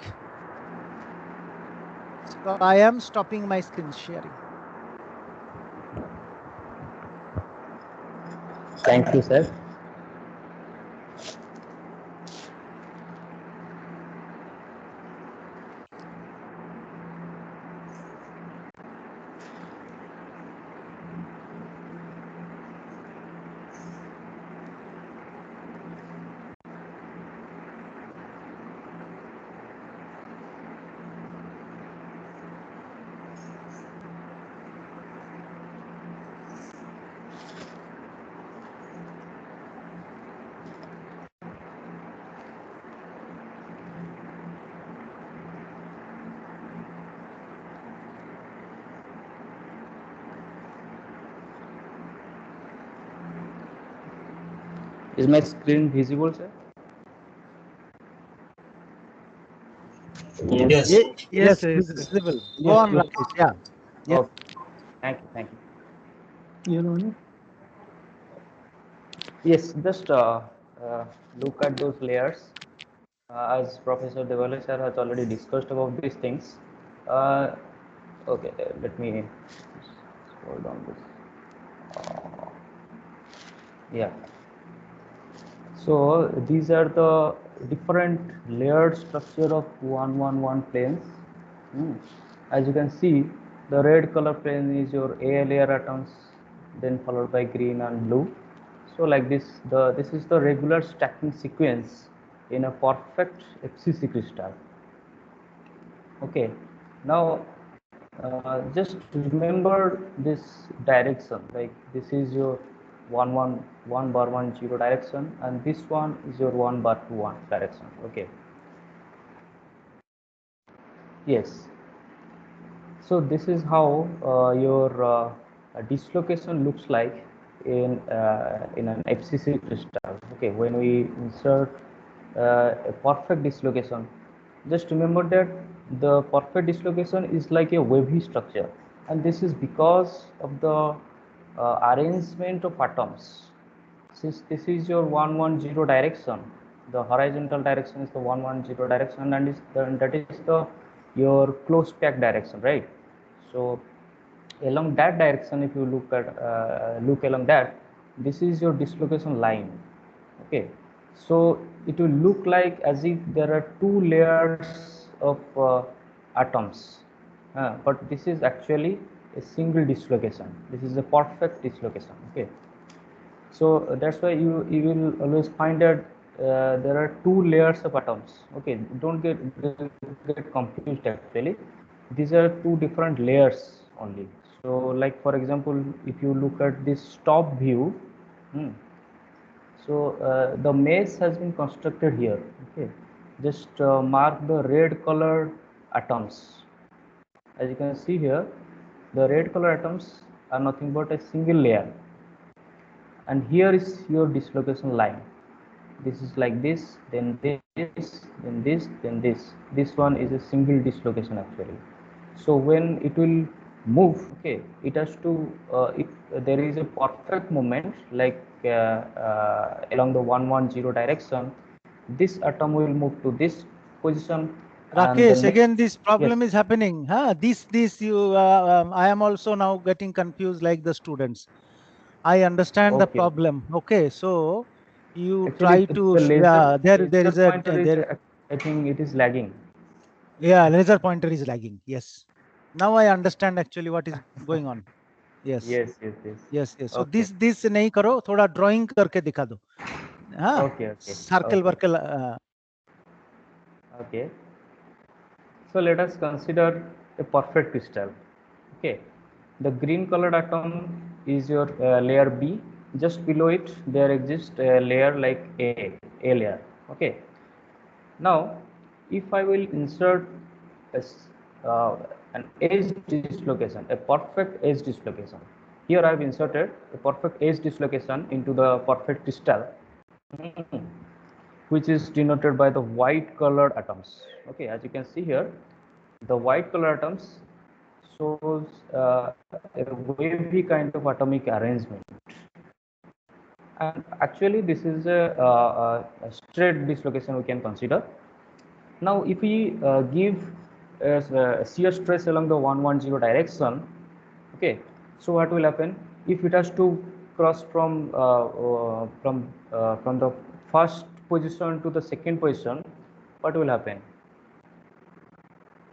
A: So I am stopping my screen sharing.
L: Thank you, sir. Is my screen visible, sir?
I: Yes.
A: Yes,
I: Yes.
A: visible. Go
L: Yes,
A: on,
L: yes,
A: Rakesh. Yeah. Yes.
L: Okay. Thank you.
I: You know.
L: Yes, just look at those layers. As Professor Devale sir has already discussed about these things. Okay, let me scroll down this. Yeah. So these are the different layered structure of 111 planes. As you can see, the red color plane is your A layer atoms, then followed by green and blue. So like this, this is the regular stacking sequence in a perfect FCC crystal. Okay, now just remember this direction, like this is your 1 bar 1 0 direction, and this one is your 1 bar 2 1 direction. Okay, yes. So this is how your dislocation looks like in an FCC crystal. Okay, when we insert a perfect dislocation, just remember that the perfect dislocation is like a wavy structure, and this is because of the arrangement of atoms. Since this is your 110 direction, the horizontal direction is the 110 direction, and that is the your close pack direction, right? So along that direction, if you look at look along that, this is your dislocation line. Okay, so it will look like as if there are two layers of atoms, but this is actually a single dislocation. This is a perfect dislocation. Okay, so that's why you will always find that there are two layers of atoms. Okay, don't get confused. Actually, these are two different layers only. So like for example, if you look at this top view, so the mesh has been constructed here. Okay, just mark the red colored atoms. As you can see here, the red color atoms are nothing but a single layer, and here is your dislocation line. This is like this, then this, then this, then this. This one is a single dislocation actually. So when it will move, okay, it has to if there is a perfect movement like along the 110 direction, this atom will move to this position.
A: Rakesh, again, this problem is happening. Huh? I am also now getting confused like the students. I understand the problem. Okay, so you
L: actually,
A: try to, there is a,
L: I think it is lagging.
A: Yeah, laser pointer is lagging. Yes. Now I understand actually what is going on. Yes.
L: Yes, yes, yes.
A: Yes, yes. So
L: Okay.
A: this नहीं करो, थोड़ा drawing करके दिखा दो. हाँ.
L: Okay, okay.
A: Circle
L: Okay.
A: वर्कल.
L: Okay. So let us consider a perfect crystal. Okay. The green colored atom is your layer B. Just below it, there exists a layer like A layer. Okay. Now, if I will insert an edge dislocation, a perfect edge dislocation. Here I have inserted a perfect edge dislocation into the perfect crystal, which is denoted by the white colored atoms. Okay, as you can see here, the white colored atoms shows a wavy kind of atomic arrangement. And actually, this is a straight dislocation we can consider. Now, if we give a shear stress along the 110 direction, okay, so what will happen if it has to cross from the first position to the second position? What will happen?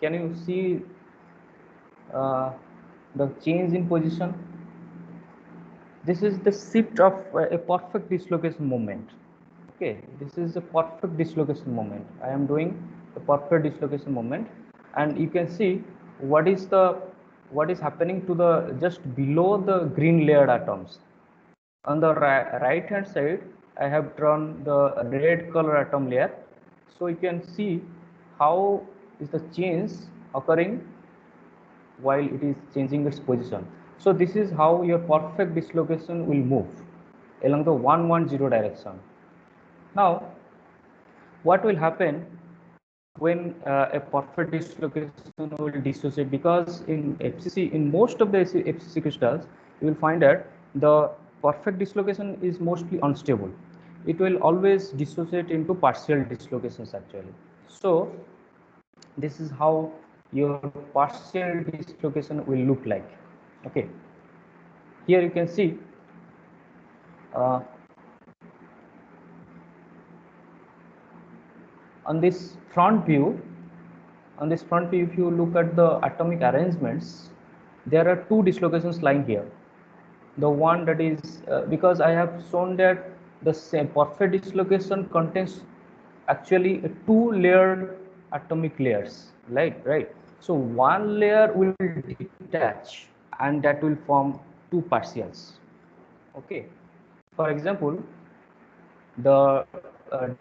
L: Can you see the change in position? This is the shift of a perfect dislocation moment. Okay, this is a perfect dislocation moment. I am doing a perfect dislocation moment, and you can see what is happening to the just below the green layered atoms. On the right hand side, I have drawn the red color atom layer, so you can see how is the change occurring while it is changing its position. So this is how your perfect dislocation will move along the 110 direction. Now, what will happen when a perfect dislocation will dissociate? Because in FCC, in most of the FCC crystals, you will find that the perfect dislocation is mostly unstable. It will always dissociate into partial dislocations actually. So this is how your partial dislocation will look like. Okay, here you can see on this front view, if you look at the atomic arrangements, there are two dislocations lying here. The one that is because I have shown that the same perfect dislocation contains actually two layered atomic layers, right? So one layer will detach and that will form two partials. Okay, for example, the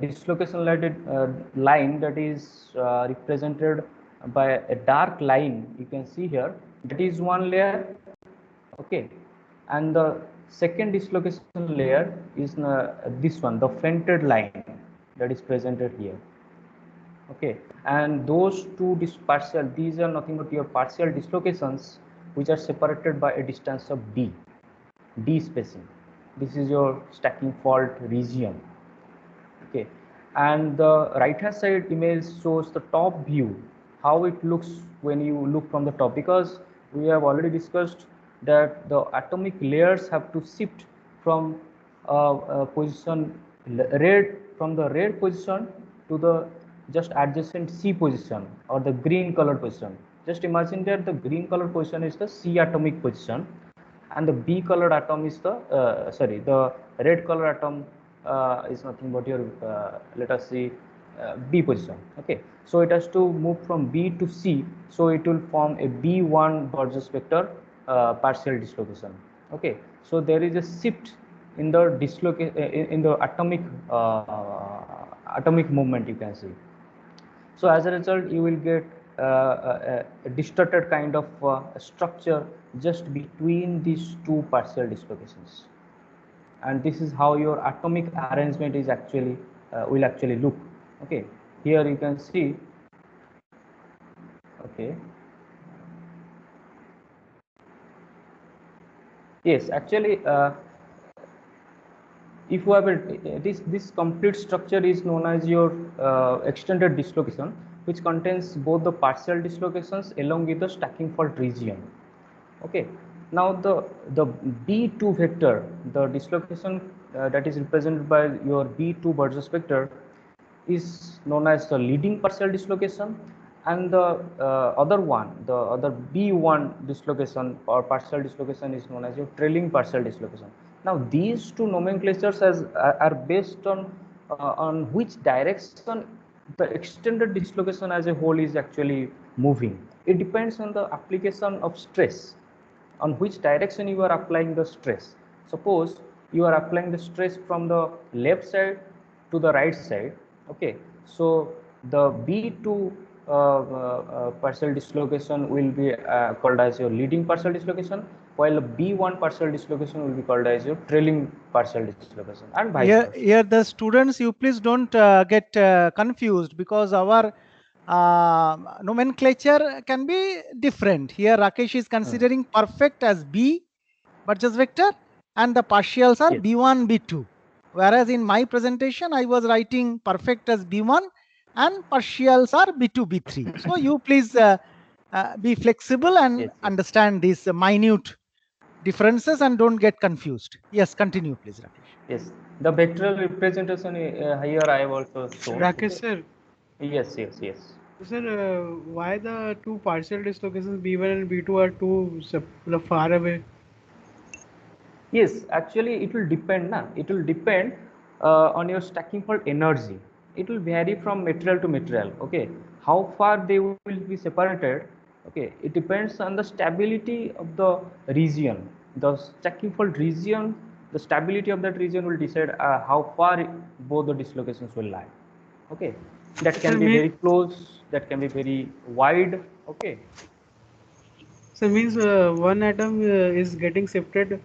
L: dislocation line that is represented by a dark line, you can see here, that is one layer. Okay, and the second dislocation layer is this one, the fainted line that is presented here. Okay, and those two partial, these are nothing but your partial dislocations which are separated by a distance of d spacing. This is your stacking fault region. Okay, and the right hand side image shows the top view, how it looks when you look from the top, because we have already discussed that the atomic layers have to shift from position from the red position to the just adjacent C position or the green colored position. Just imagine that the green colored position is the C atomic position and the B colored atom is the the red colored atom is nothing but your let us see B position. Okay, so it has to move from B to C, so it will form a B1 Borges vector partial dislocation. Okay, so there is a shift in the in the atomic movement, you can see. So as a result, you will get a distorted kind of structure just between these two partial dislocations, and this is how your atomic arrangement is actually will actually look. Okay, here you can see. Okay, yes, actually if you have this complete structure is known as your extended dislocation, which contains both the partial dislocations along with the stacking fault region. Okay, now the B2 vector, the dislocation that is represented by your B2 Borges vector is known as the leading partial dislocation, and the other one, the other B1 dislocation or partial dislocation is known as your trailing partial dislocation. Now these two nomenclatures are based on which direction the extended dislocation as a whole is actually moving. It depends on the application of stress, on which direction you are applying the stress. Suppose you are applying the stress from the left side to the right side, okay, so the B2 partial dislocation will be called as your leading partial dislocation, while B1 partial dislocation will be called as your trailing partial dislocation, and vice versa.
A: Here the students, you please don't get confused, because our nomenclature can be different. Here Rakesh is considering perfect as B Burgess vector, and the partials are B1, B2. Whereas in my presentation, I was writing perfect as B1 and partials are B2, B3. So you please be flexible and understand these minute differences and don't get confused. Yes, continue please, Rakesh.
L: Yes, the vectorial representation here I have also shown.
I: Rakesh sir.
L: Yes.
I: Sir, why the two partial dislocations B1 and B2 are too far away?
L: Yes, actually it will depend. It will depend on your stacking fault energy. It will vary from material to material. Okay, how far they will be separated. Okay, it depends on the stability of the region. The stacking fault region, the stability of that region will decide how far both the dislocations will lie. Okay, that can be very close, that can be very wide. Okay.
I: So it means one atom is getting shifted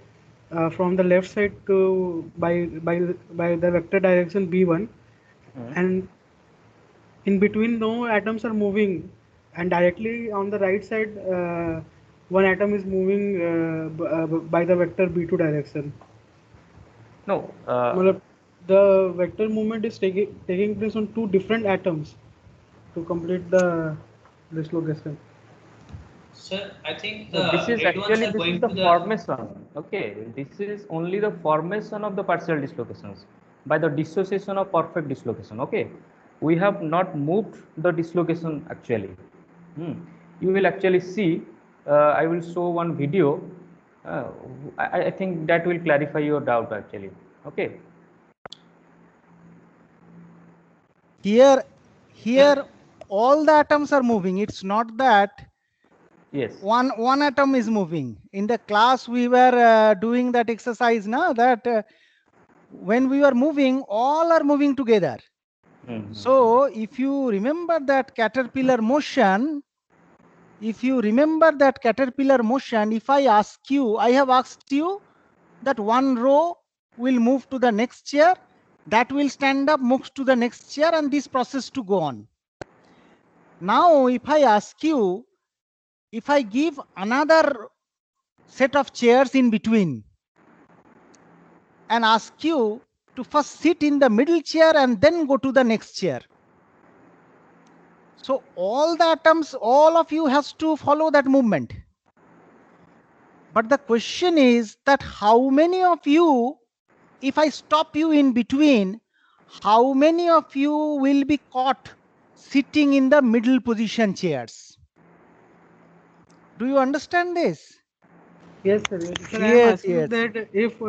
I: from the left side to by the vector direction B1, and in between no atoms are moving, and directly on the right side one atom is moving by the vector B2 direction.
L: No.
I: The vector movement is taking place on two different atoms to complete the dislocation.
E: Sir, I think
L: this is actually the formation. Okay, this is only the formation of the partial dislocations by the dissociation of perfect dislocation. Okay, we have not moved the dislocation actually. You will actually see. I will show one video. I think that will clarify your doubt actually. Okay.
A: Here all the atoms are moving. It's not that one atom is moving. In the class we were doing that exercise now, that when we were moving, all are moving together. So if you remember that caterpillar motion, if I ask you, I have asked you that one row will move to the next chair, that will stand up, moves to the next chair, and this process to go on. Now, if I ask you, if I give another set of chairs in between and ask you to first sit in the middle chair and then go to the next chair. So all the atoms, all of you has to follow that movement. But the question is that how many of you, if I stop you in between, how many of you will be caught sitting in the middle position chairs? Do you understand this?
I: Yes, sir. Sir, I am asking that if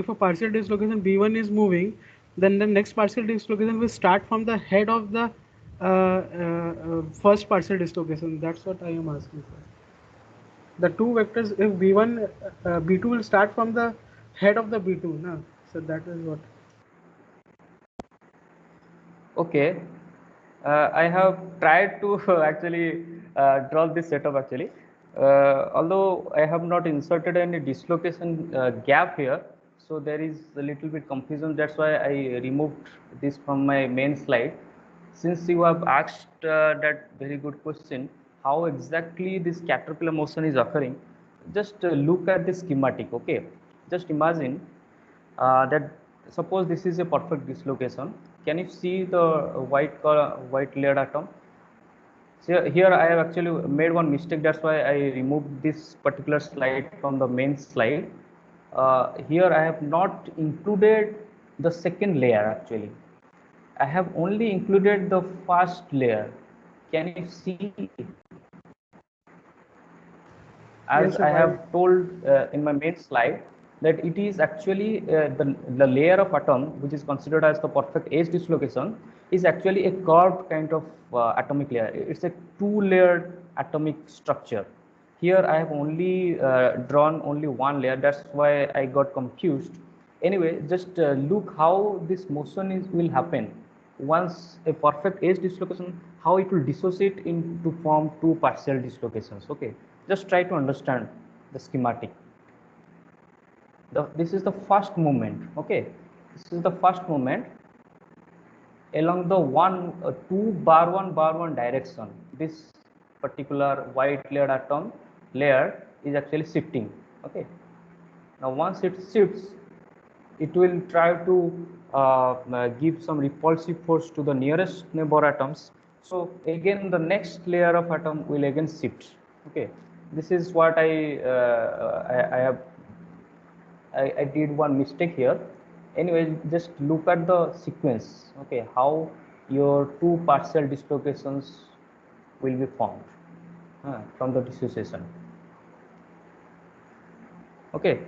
I: a partial dislocation B1 is moving, then the next partial dislocation will start from the head of the first partial dislocation. That's what I am asking for. The two vectors, if B1, B2 will start from the head of the B2. No? So that is what.
L: Okay. I have tried to actually draw this setup actually. Although I have not inserted any dislocation gap here, so there is a little bit confusion. That's why I removed this from my main slide. Since you have asked that very good question, how exactly this caterpillar motion is occurring, just look at the schematic. Okay, just imagine that suppose this is a perfect dislocation. Can you see the white layered atom? So here I have actually made one mistake. That's why I removed this particular slide from the main slide. Here I have not included the second layer actually. I have only included the first layer. Can you see? As
I: Yes, sir,
L: I have told in my main slide, that it is actually the layer of atom which is considered as the perfect edge dislocation is actually a curved kind of atomic layer. It's a two-layered atomic structure. Here I have only drawn only one layer. That's why I got confused. Anyway, just look how this motion will happen once a perfect edge dislocation, how it will dissociate into form two partial dislocations. Okay, just try to understand the schematic. This is the first movement. Okay, this is the first movement along the 2 bar 1 direction. This particular white layered atom layer is actually shifting. Okay, now once it shifts, it will try to give some repulsive force to the nearest neighbor atoms. So again, the next layer of atom will again shift. Okay, this is what I did one mistake here. Anyway, just look at the sequence. Okay, how your two partial dislocations will be formed from the dissociation. Okay.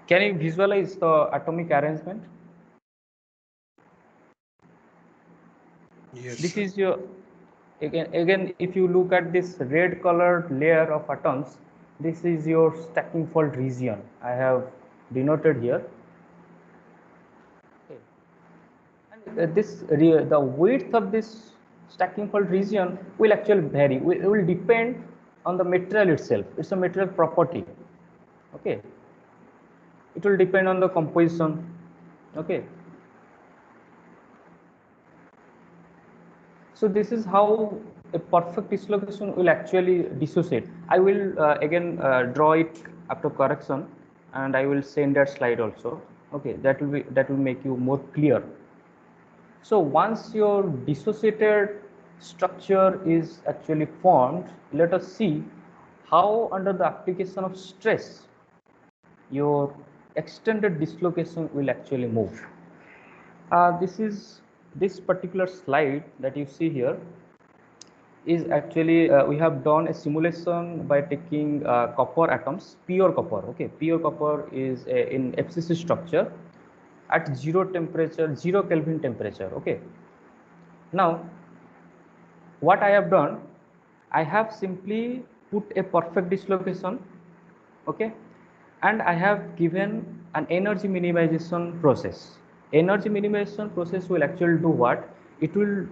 L: Can you visualize the atomic arrangement?
B: Yes.
L: This is your again if you look at this red colored layer of atoms, this is your stacking fault region. I have denoted here. Okay. And the width of this stacking fault region will actually vary. It will depend on the material itself. It's a material property. Okay. It will depend on the composition. Okay. So this is how a perfect dislocation will actually dissociate. I will again draw it after correction, and I will send that slide also. Okay, that will make you more clear. So once your dissociated structure is actually formed, let us see how under the application of stress your extended dislocation will actually move. This particular slide that you see here is actually we have done a simulation by taking copper atoms, pure copper. Okay, pure copper is in FCC structure at 0 temperature, 0 Kelvin temperature. Okay, now what I have done, I have simply put a perfect dislocation. Okay, and I have given an energy minimization process. Energy minimization process will actually do what? It will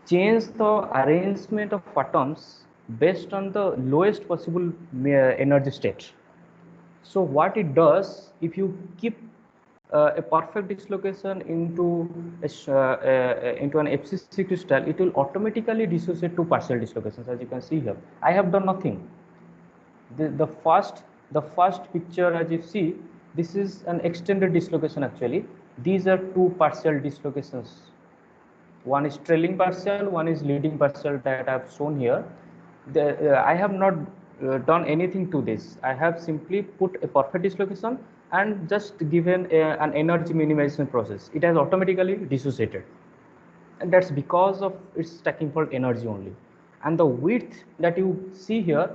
L: change the arrangement of atoms based on the lowest possible energy state. So what it does, if you keep a perfect dislocation into an FCC crystal, it will automatically dissociate to partial dislocations, as you can see here. I have done nothing. The first picture, as you see, this is an extended dislocation. Actually, these are two partial dislocations. One is trailing partial, one is leading partial that I have shown here. I have not done anything to this. I have simply put a perfect dislocation and just given an energy minimization process. It has automatically dissociated, and that's because of its stacking fault energy only. And the width that you see here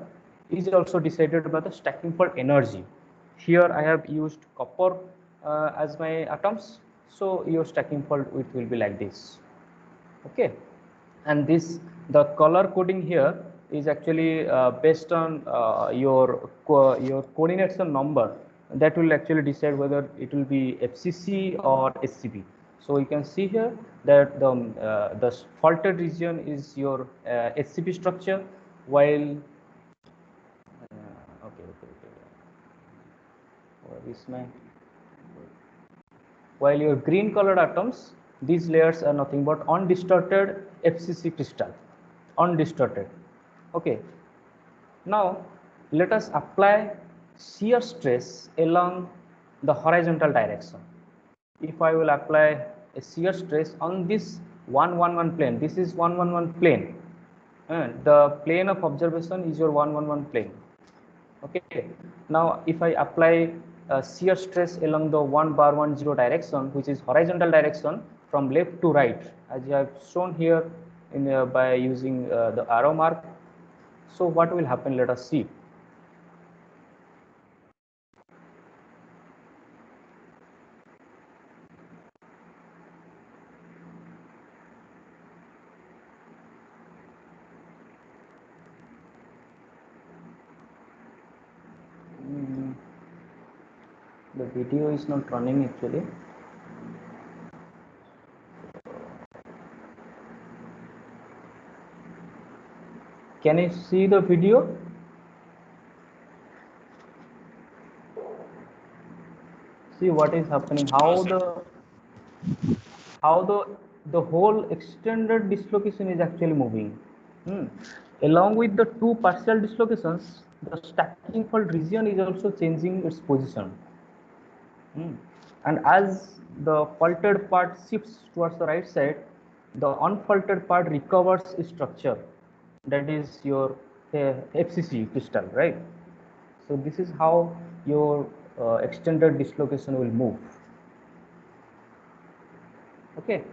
L: is also decided by the stacking fault energy. Here I have used copper as my atoms, so your stacking fault width will be like this. Okay, and the color coding here is actually based on your coordination number that will actually decide whether it will be FCC or SCP. So you can see here that the faulted region is your SCP structure, while while your green colored atoms, these layers are nothing but undistorted FCC crystal, undistorted. Okay, now let us apply shear stress along the horizontal direction. If I will apply a shear stress on this 111 plane, this is 111 plane, and the plane of observation is your 111 plane. Okay, now if I apply shear stress along the 1 bar 10 direction, which is horizontal direction from left to right, as I have shown here by using the arrow mark. So what will happen? Let us see. The video is not running actually. Can you see the video? See what is happening, how the whole extended dislocation is actually moving. Along with the two partial dislocations, the stacking fault region is also changing its position. And as the faulted part shifts towards the right side, the unfaulted part recovers its structure. That is your FCC crystal, right? So this is how your extended dislocation will move. Okay.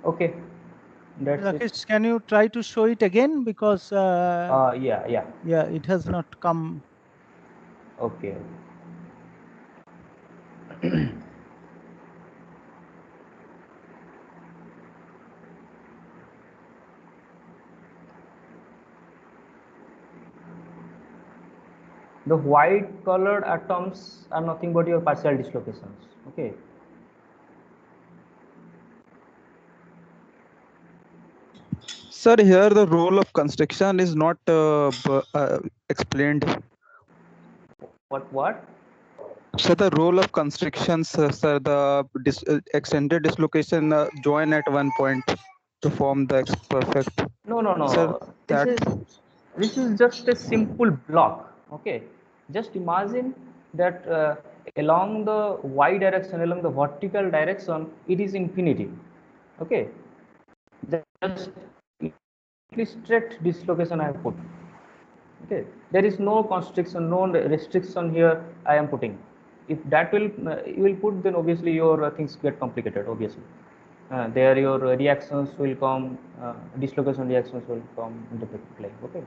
L: Okay. That's
A: Rakesh,
L: it.
A: can you try to show it again, because
L: Yeah,
A: it has not come.
L: Okay. The white colored atoms are nothing but your partial dislocations. Okay.
K: Sir, here the role of constriction is not explained.
L: What?
K: So the role of constrictions, sir, the extended dislocation join at one point to form the perfect.
L: No.
K: Sir,
L: This is just a simple block. Okay. Just imagine that along the y direction, along the vertical direction, it is infinity. Okay. Just straight dislocation I have put. Okay. There is no constriction, no restriction here I am putting. If that will you will put, then obviously your things get complicated. Obviously. There your reactions will come, dislocation reactions will come into play. Okay.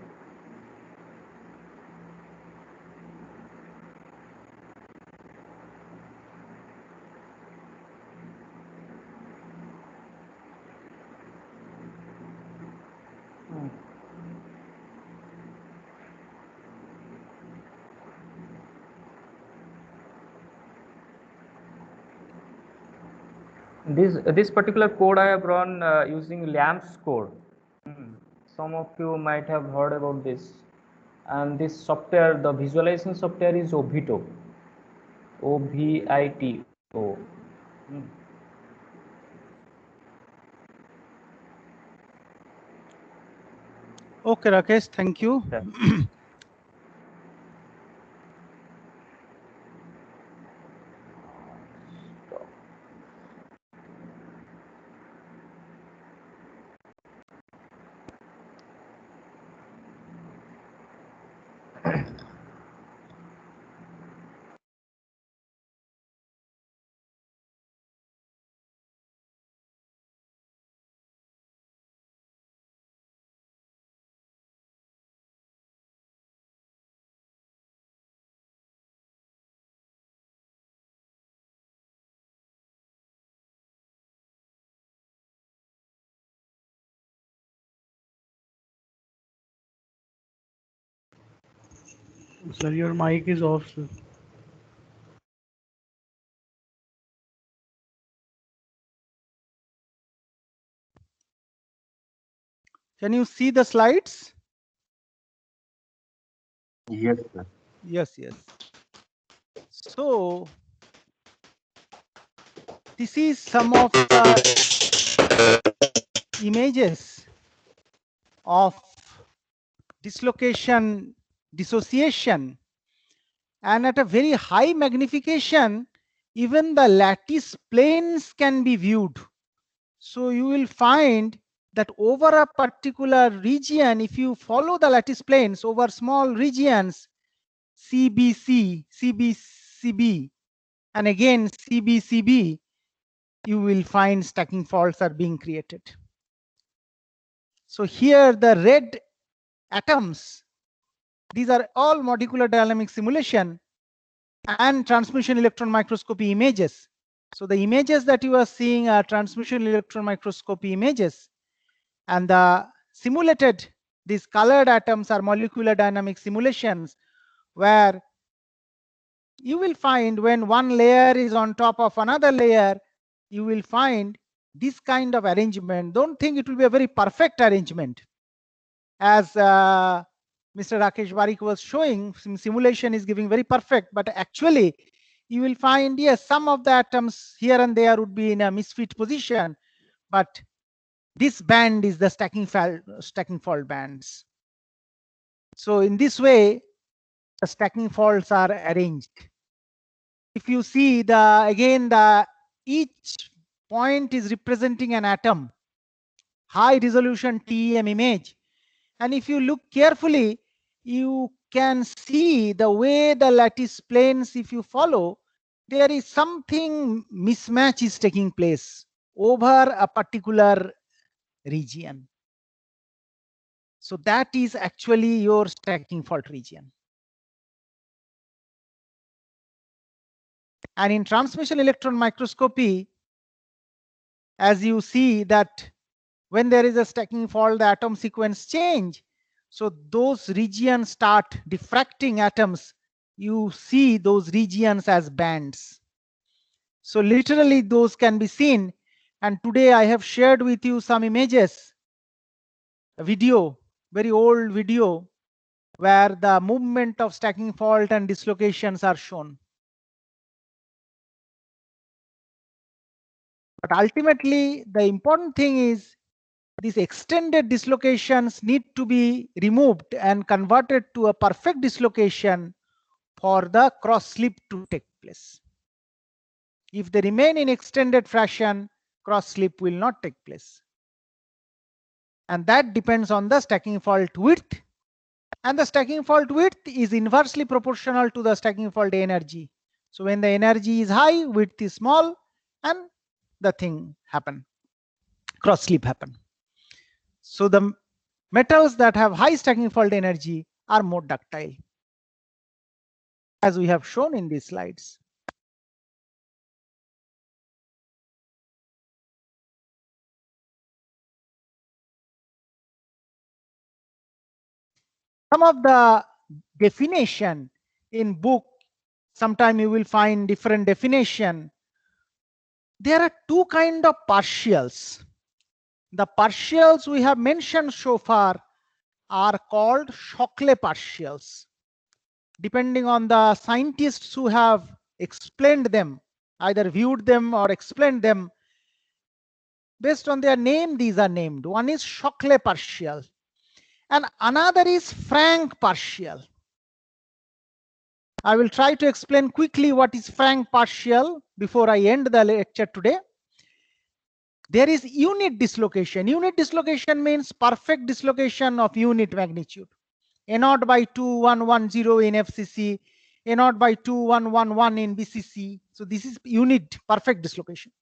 L: This particular code I have run using LAMPS code. Some of you might have heard about this. And this software, the visualization software is Ovito. OVITO.
A: Okay, Rakesh, thank you.
I: Sir, your mic is off, sir.
A: Can you see the slides?
B: Yes, sir.
A: Yes. So this is some of the images of dislocation, dissociation, and at a very high magnification, even the lattice planes can be viewed. So you will find that over a particular region, if you follow the lattice planes over small regions, CBC, CB, and again CB, CB, you will find stacking faults are being created. So here the red atoms, these are all molecular dynamic simulation and transmission electron microscopy images. So the images that you are seeing are transmission electron microscopy images, and the simulated, these colored atoms are molecular dynamic simulations, where you will find when one layer is on top of another layer, you will find this kind of arrangement. Don't think it will be a very perfect arrangement. As Mr. Rakesh Barik was showing, simulation is giving very perfect, but actually you will find, yes, some of the atoms here and there would be in a misfit position, but this band is the stacking fault bands. So in this way, the stacking faults are arranged. If you see each point is representing an atom, high resolution TEM image. And if you look carefully, you can see the way the lattice planes, if you follow, there is something mismatch is taking place over a particular region. So that is actually your stacking fault region. And in transmission electron microscopy, as you see that when there is a stacking fault, the atom sequence change. So those regions start diffracting atoms. You see those regions as bands. So literally those can be seen. And today I have shared with you some images, a video, very old video, where the movement of stacking fault and dislocations are shown. But ultimately, the important thing is these extended dislocations need to be removed and converted to a perfect dislocation for the cross slip to take place. If they remain in extended fashion, cross slip will not take place. And that depends on the stacking fault width. And the stacking fault width is inversely proportional to the stacking fault energy. So when the energy is high, width is small, and the thing happen, cross slip happen. So the metals that have high stacking fault energy are more ductile, as we have shown in these slides. Some of the definition in book, sometime you will find different definition. There are two kinds of partials. The partials we have mentioned so far are called Shockley partials. Depending on the scientists who have explained them, either viewed them or explained them, based on their name, these are named. One is Shockley partial, and another is Frank partial. I will try to explain quickly what is Frank partial before I end the lecture today. There is unit dislocation. Unit dislocation means perfect dislocation of unit magnitude. A0 by 2110 in FCC, A0 by 2111 in BCC. So this is unit perfect dislocation.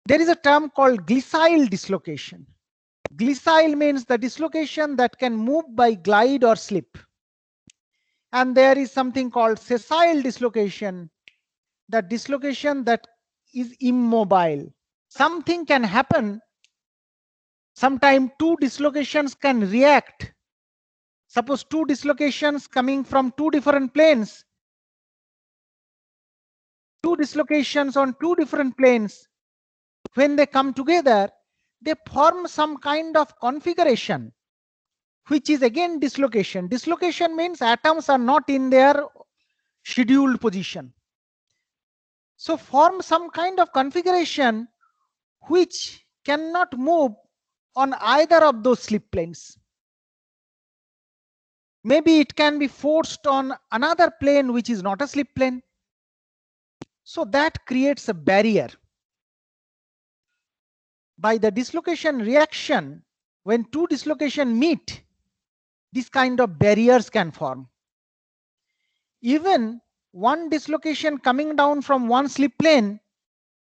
A: There is a term called glissile dislocation. Glissile means the dislocation that can move by glide or slip. And there is something called sessile dislocation, the dislocation that is immobile. Something can happen. Sometimes two dislocations can react. Suppose two dislocations coming from two different planes. Two dislocations on two different planes. When they come together, they form some kind of configuration, which is again dislocation. Dislocation means atoms are not in their scheduled position. So form some kind of configuration which cannot move on either of those slip planes. Maybe it can be forced on another plane which is not a slip plane. So that creates a barrier. By the dislocation reaction, when two dislocations meet, this kind of barriers can form. Even one dislocation coming down from one slip plane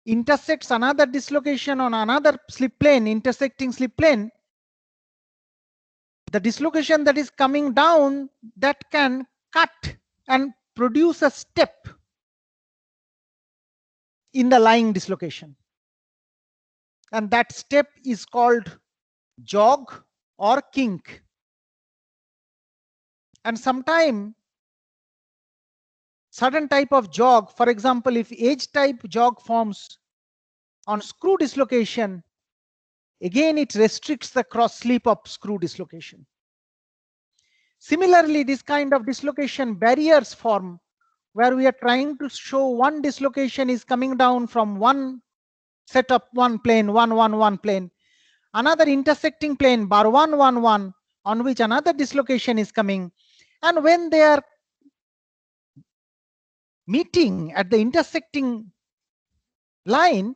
A: intersects another dislocation on another slip plane, intersecting slip plane, the dislocation that is coming down, that can cut and produce a step in the lying dislocation. And that step is called jog or kink. And sometimes certain type of jog, for example, if edge type jog forms on screw dislocation, again it restricts the cross slip of screw dislocation. Similarly, this kind of dislocation barriers form where we are trying to show one dislocation is coming down from one set of one plane, 1, 1, 1 plane, another intersecting plane bar 1, 1, 1, on which another dislocation is coming. And when they are meeting at the intersecting line,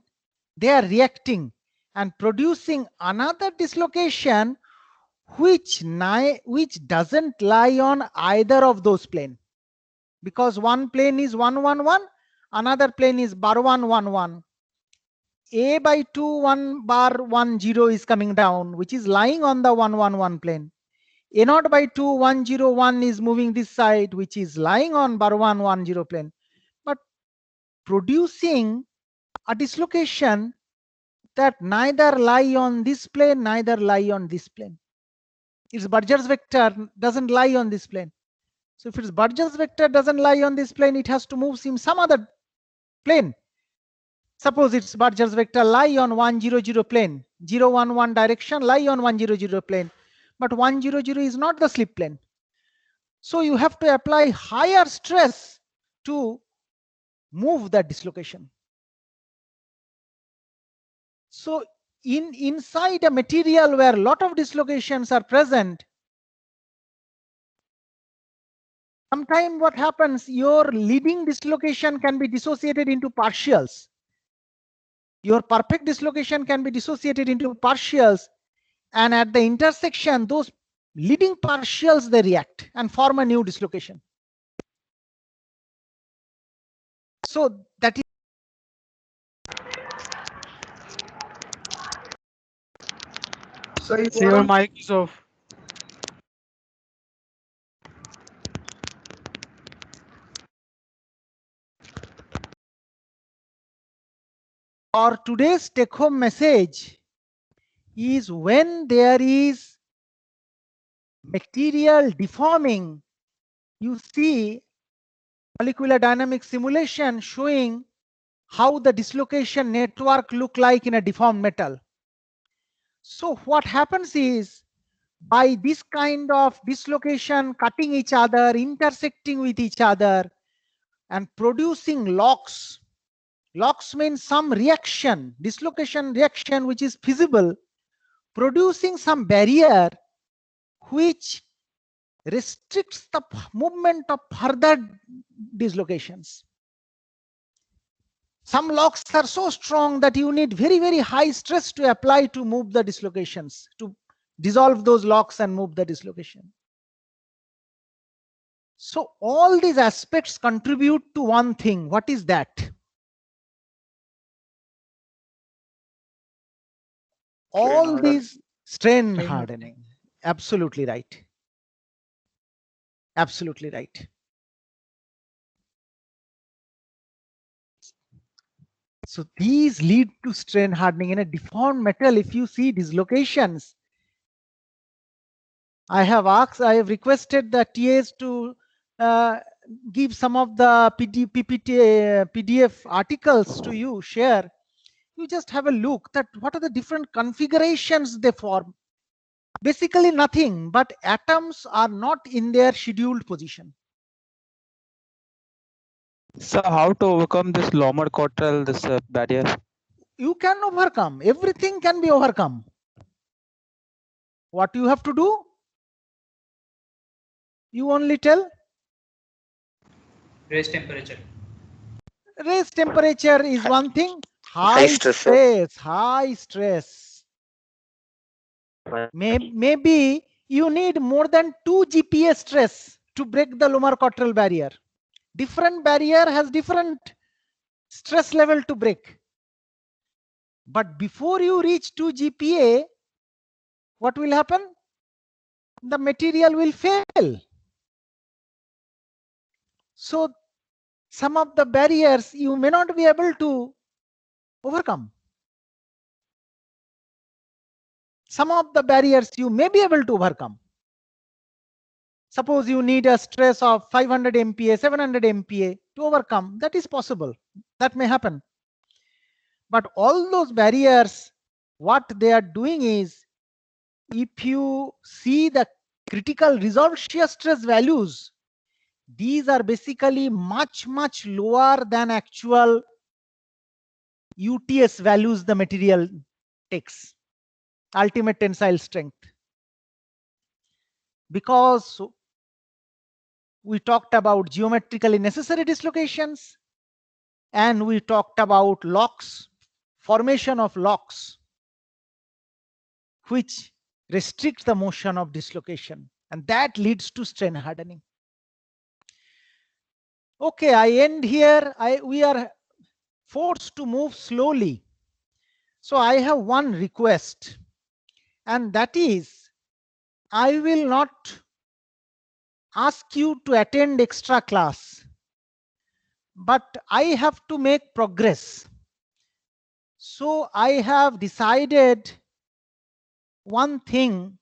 A: they are reacting and producing another dislocation which doesn't lie on either of those planes, because one plane is 1, 1, 1, another plane is bar 1, 1, 1. A by 2, 1 bar 1, 0 is coming down, which is lying on the 1, 1, 1 plane. A naught by 2, 1, 0, 1 is moving this side, which is lying on bar 1, 1, 0 plane, but producing a dislocation that neither lie on this plane, neither lie on this plane. Its Burgers vector doesn't lie on this plane. So if its Burgers vector doesn't lie on this plane, it has to move in some other plane. Suppose its Burgers vector lie on 1, 0, 0 plane, 0, 1, 1 direction lie on 1, 0, 0 plane, but 1, 0, 0 is not the slip plane. So you have to apply higher stress to move that dislocation. So inside a material where a lot of dislocations are present, sometimes what happens, your leading dislocation can be dissociated into partials. Your perfect dislocation can be dissociated into partials, and at the intersection, those leading partials, they react and form a new dislocation. So that is
I: So your mic is off.
A: our today's take-home message is when there is material deforming, you see molecular dynamics simulation showing how the dislocation network look like in a deformed metal. So what happens is, by this kind of dislocation cutting each other, intersecting with each other, and producing locks. Locks means some reaction, dislocation reaction which is feasible, producing some barrier which restricts the movement of further dislocations. Some locks are so strong that you need very, very high stress to apply to move the dislocations, to dissolve those locks and move the dislocation. So all these aspects contribute to one thing. What is that? All these strain hardening. Absolutely right. Absolutely right. So these lead to strain hardening. In a deformed metal, if you see dislocations, I have requested the TAs to give some of the PDF articles to you, share. You just have a look that what are the different configurations they form. Basically nothing, but atoms are not in their scheduled position.
K: So how to overcome this Lombard-Cottrell, this barrier?
A: You can overcome. Everything can be overcome. What you have to do? You only tell?
E: Raise temperature.
A: Raise temperature is one thing. High stress, high stress. Maybe you need more than 2 GPa stress to break the Lombard-Cottrell barrier. different barrier has different stress level to break. But before you reach 2 GPa, what will happen? The material will fail. So some of the barriers you may not be able to overcome. Some of the barriers you may be able to overcome. Suppose you need a stress of 500 MPa, 700 MPa to overcome. That is possible. That may happen. But all those barriers, what they are doing is, if you see the critical resolved shear stress values, these are basically much lower than actual UTS values the material takes, ultimate tensile strength. Because we talked about geometrically necessary dislocations, and we talked about locks, formation of locks, which restrict the motion of dislocation, and that leads to strain hardening. Okay, I end here. We are forced to move slowly. So I have one request, and that is, I will not ask you to attend extra class, but I have to make progress. So I have decided one thing,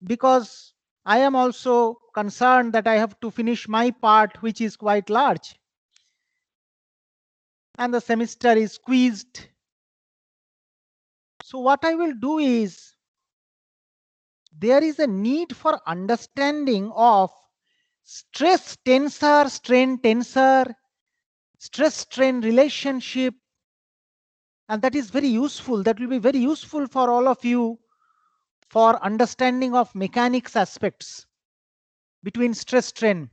A: because I am also concerned that I have to finish my part, which is quite large, and the semester is squeezed. So what I will do is, there is a need for understanding of stress tensor, strain tensor, stress strain relationship, and that is very useful. That will be very useful for all of you for understanding of mechanics aspects between stress strain.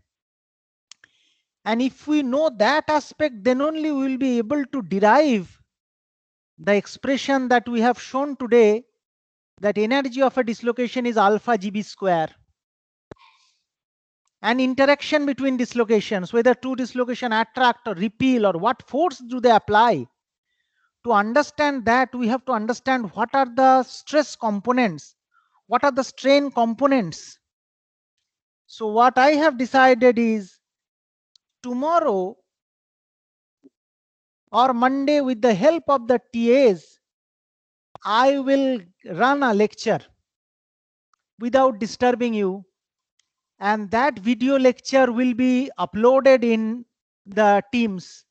A: And if we know that aspect, then only we will be able to derive the expression that we have shown today, that energy of a dislocation is alpha GB square. And interaction between dislocations, whether two dislocation attract or repel, or what force do they apply. To understand that, we have to understand what are the stress components, what are the strain components. So what I have decided is, tomorrow or Monday, with the help of the TAs, I will run a lecture without disturbing you, and that video lecture will be uploaded in the Teams.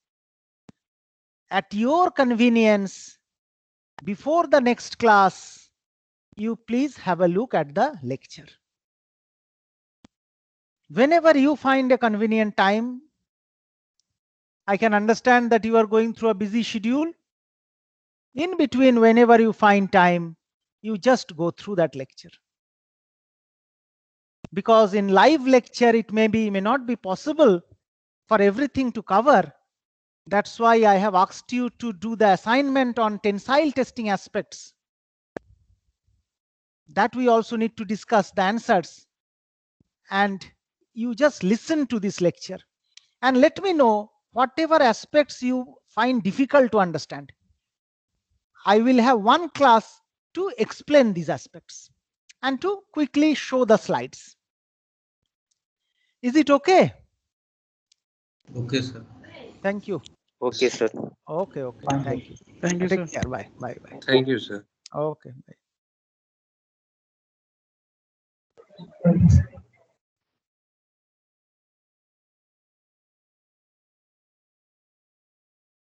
A: At your convenience, before the next class, you please have a look at the lecture. Whenever you find a convenient time, I can understand that you are going through a busy schedule. In between, whenever you find time, you just go through that lecture. Because in live lecture, it may not be possible for everything to cover. That's why I have asked you to do the assignment on tensile testing aspects. That we also need to discuss the answers. And you just listen to this lecture and let me know whatever aspects you find difficult to understand. I will have one class to explain these aspects and to quickly show the slides. Is it okay?
G: Okay, sir.
A: Thank you.
D: Okay, sir.
A: Okay. Thank you.
I: Thank you,
A: Take
I: sir.
A: care. Bye.
B: Thank you, sir.
A: Okay. Bye.